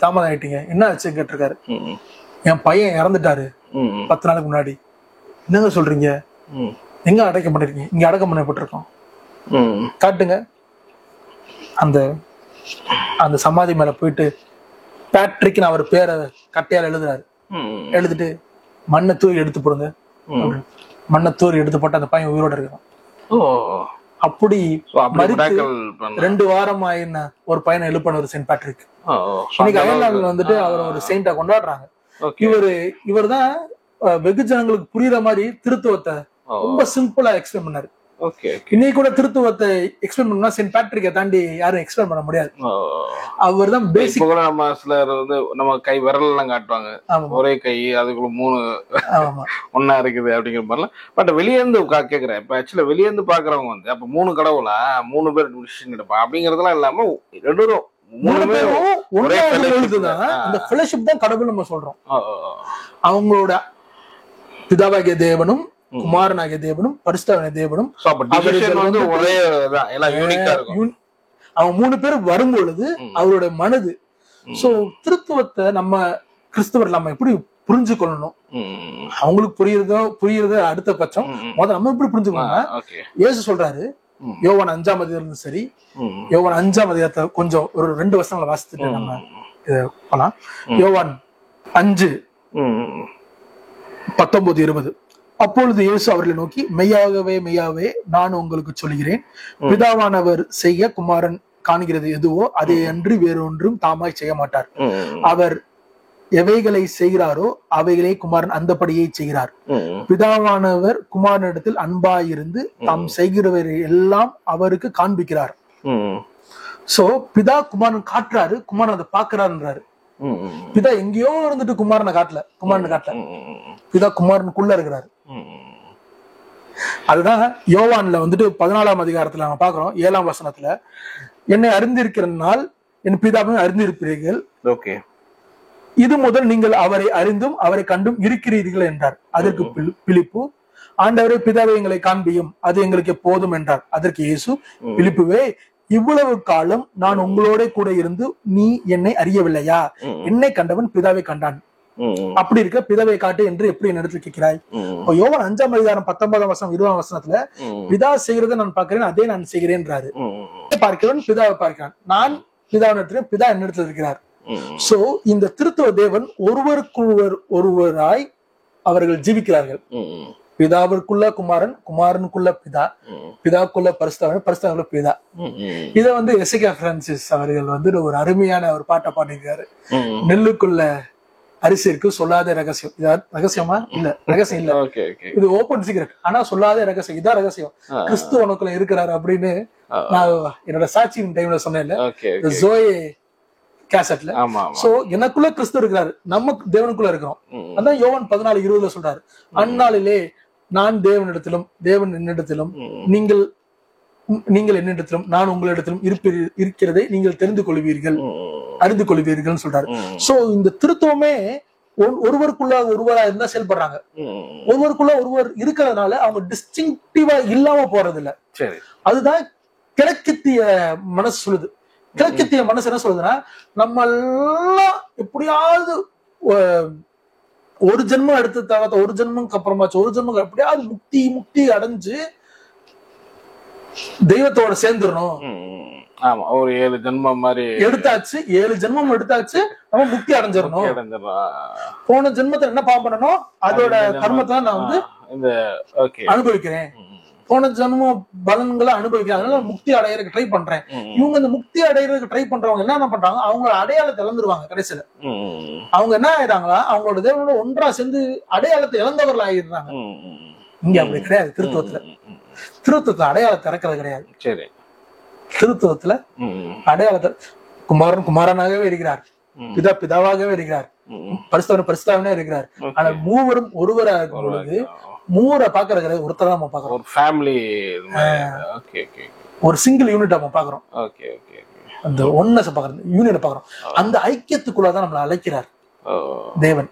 Speaker 1: தாமதம் ஆயிட்டீங்க, என்ன ஆச்சு கேட்டிருக்காரு. என் பையன் இறந்துட்டாரு 10 நாளுக்கு முன்னாடி. என்னங்க சொல்றீங்க, எங்க அடக்கம் பண்ணிருக்கீங்க? இங்க அடக்கம் பண்ணப்பட்டிருக்கோம், காட்டுங்க. அந்த அந்த சமாதி மேல போயிட்டு பேட்ரிக்னு அவர் பேரை கட்டையால எழுதுறாரு. எழுதிட்டு மண்ணை தூரி எடுத்து போடுங்க, மண்ணை தூரி எடுத்து போட்டு அந்த பையன் உயிரோட இருக்கான். அப்படி 2 வாரம் ஆயின ஒரு பையனை எழுப்பினவர் செயின்ட் பேட்ரிக். இன்னைக்கு அயர்லாந்துல வந்துட்டு அவர் ஒரு செயின்டா கொண்டாடுறாங்க. இவர் தான் வெகுஜனங்களுக்கு புரியுற மாதிரி திருத்துவத்தை ரொம்ப சிம்பிளா எக்ஸ்பிளைன் பண்ணாரு. இன்னைக்கு கூட திருத்துவத்தை எக்ஸ்பிளைன் பண்ணா செயின்ட் பேட்ரிக்கை தாண்டி யாரும் எக்ஸ்பிளைன் பண்ண முடியாது. அவர் தான் பேசிக்.
Speaker 2: நம்ம சிலர் வந்து நம்ம கை விரல் எல்லாம் காட்டுவாங்க, ஒரே கை, அதுக்குள்ள 3 ஒன்னா இருக்குது அப்படிங்கிற மாதிரிலாம். பட் வெளியே இருந்து கேக்குறேன், இப்ப ஆக்சுவலா வெளியே இருந்து பாக்குறவங்க வந்து அப்ப 3 கடவுளா, 3 பேர் டிசிஷன் எடுப்பா அப்படிங்கறதெல்லாம் இல்லாம 2
Speaker 1: அந்த ஃபெலோஷிப் தான் கடவுள் நம்ம சொல்றோம். அவங்களோட பிதாவாகிய தேவனும், குமாரனாகிய தேவனும், பரிசுத்தாவியானவர் தேவனும், அவங்க 3 பேரும் வரும் பொழுது அவருடைய மனது. சோ திருத்துவத்தை நம்ம கிறிஸ்தவர் நம்ம எப்படி புரிஞ்சு கொள்ளணும், அவங்களுக்கு புரியுறதோ அடுத்த பட்சம் முதல்ல நம்ம எப்படி புரிஞ்சுக்கணும்னா, இயேசு சொல்றாரு யோவான் 5ஆம் அதிகாரம், சரி, யோவான் 5ஆம் அதிகாரத்தை கொஞ்சம் ஒரு 2 வருஷங்களை வாசித்துட்டு நம்ம போலாம். யோவான் 5:19-20. அப்பொழுது இயேசு அவர்களை நோக்கி, மெய்யாகவே மெய்யாகவே நான் உங்களுக்கு சொல்கிறேன், பிதாவானவர் செய்ய குமாரன் காண்கிறது எதுவோ அதை அன்றி வேறொன்றும் தாமாய் செய்ய மாட்டார். அவர் எவைகளை செய்கிறாரோ அவைகளை குமாரன் அந்தபடியே செய்கிறார். பிதாவானவர் குமாரனிடத்தில் அன்பாயிருந்து தாம் செய்கிறவரை எல்லாம் அவருக்கு காண்பிக்கிறார். சோ பிதா குமாரன் காட்டுறாரு, குமாரன் அதை பாக்குறாருன்றாரு. பிதா எங்கேயோ இருந்துட்டு குமாரனை காட்டல, பிதா குமாரனுக்குள்ள இருக்கிறாரு. அதுதான் யோவான்ல வந்துட்டு 14ஆம் அதிகாரத்துல நம்ம பாக்குறோம், 7ஆம் வசனத்துல, என்னை அறிந்திருக்கிற நாள் என் பிதாவையும் அறிந்திருப்பீர்கள், இது முதல் நீங்கள் அவரை அறிந்தும் அவரை கண்டும் இருக்கிறீர்கள் என்றார். அதற்கு பிலிப்பு, ஆண்டவரே பிதாவை எங்களை காண்பியும், அது எங்களுக்கு போதும் என்றார். அதற்கு இயேசு, பிலிப்புவே, இவ்வளவு காலம் நான் உங்களோட கூட இருந்து நீ என்னை அறியவில்லையா? என்னை கண்டவன் பிதாவை கண்டான். அப்படி இருக்க பிதாவை காட்டு என்று எப்படி என்னிடத்தில் கேட்கிறாய்? யோவான் 5ஆம் அதிகாரம் 19ஆம் வசனம் 20ஆம் வசனத்துல, பிதா செய்கிறத நான் பார்க்கிறேன், அதே நான் செய்கிறேன்றாரு. பார்க்கிறவன் பிதாவை பார்க்கிறான், நான் பிதாவினிடத்தில், பிதா என்னிடத்தில் இருக்கிறார். சோ இந்த திருத்துவ தேவன் ஒருவராய் அவர்கள் ஜீவிக்கிறார்கள். பிதாவிற்குள்ள குமாரன், குமாரனுக்குள்ள பிதா, பிதாவுக்குள்ள பரிசுத்தவான், பரிசுத்தவானுக்குள்ள பிதா. இத எசேக்கியா பிரான்சிஸ் அவர்கள் ஒரு அருமையான ஒரு பாட்டை பாடிக்கிறாரு. நெல்லுக்குள்ள அரிசி இருக்கு, சொல்லாத ரகசியம். இது ரகசியமா? இல்ல, ரகசியம் இல்ல.
Speaker 2: Okay okay.
Speaker 1: இது ஓபன் சீக்ரெட். ஆனா சொல்லாத ரகசியம். இதான் ரகசியம். கிறிஸ்து உனக்குள்ள இருக்கிறாரு அப்படின்னு நான் என்னோட சாட்சியின் டைம்ல சொன்னேன்ல, ஜோயே கேசட்ல. சோ எனக்குள்ள கிறிஸ்து இருக்கிறாரு, நம்ம தேவனுக்குள்ள இருக்கிறோம். அதான் யோவான் 14:20 சொல்றாரு, அந்நாளிலே நான் தேவனிடத்திலும் தேவன் என்னிடத்திலும் நீங்கள் என்னிடத்திலும் நான் உங்களிடத்திலும் இருக்கிறதை நீங்கள் தெரிந்து கொள்வீர்கள், அறிந்து கொள்வீர்கள் சொல்றாரு. சோ இந்த திருத்துவமே ஒருவருக்குள்ள ஒருவரா இருந்தா செயல்படுறாங்க. ஒருவருக்குள்ள ஒருவர் இருக்கிறதுனால அவங்க டிஸ்டிங்டிவா இல்லாம போறது இல்ல. அதுதான் கிழக்கித்திய மனசு சொல்லுது. கிழக்கித்திய மனசு என்ன சொல்லுதுன்னா, நம்ம எல்லாம் எப்படியாவது ஒரு ஜென்மம் எடுத்து ஒரு ஜென்மம் அப்புறமாச்சு ஒரு ஜென்மம் எப்படியாவது முக்தி அடைஞ்சு தெய்வத்தோட சேர்ந்துடணும்.
Speaker 2: ஆமா, ஒரு 7 ஜென்மம் மாதிரி
Speaker 1: எடுத்தாச்சு, 7 ஜென்மம் எடுத்தாச்சு, நம்ம முக்தி அடைஞ்சிடணும். போன ஜென்மத்தை என்ன பாவம் பண்ணணும், அதோட கர்மத்தை நான் வந்து அனுபவிக்கிறேன், போன ஜென்ம பலன்களை அனுபவிக்கிறேன், அதனால முக்தி அடையறதுக்கு ட்ரை பண்றேன். இவங்க இந்த முக்தி அடையறதுக்கு ட்ரை பண்றவங்க என்ன பண்றாங்க, அவங்களோட அடையாளத்தை இழந்துருவாங்க. கடைசியில அவங்க என்ன ஆயிடுறாங்களா, அவங்களோட தேவனோட ஒன்றா சேர்ந்து அடையாளத்தை இழந்தவர்கள் ஆயிடுறாங்க. இங்க அப்படி கிடையாது. திருத்துவத்துல அடையாளத்தை இறக்கிறது கிடையாது. சரி, திருத்துவத்துல அடையாளத்தை குமாரனாகவே இருக்கிறார், பிதாவாகவே இருக்கிறார், பரிசுத்தவனே இருக்கிறார். ஆனா மூவரும் ஒருவரா இருக்கும் பொழுது மூவரை பாக்குறது கிடையாது, ஒருத்தர் தான் நம்ம பாக்குறோம். ஒரு ஃபேமிலி, ஒரு சிங்கிள் யூனிட் நம்ம பாக்குறோம். அந்த ஒன்னஸ் பாக்குறோம், யூனியனை பாக்குறோம். அந்த ஐக்கியத்துக்குள்ளதான் நம்மளை அழைக்கிறார் தேவன்.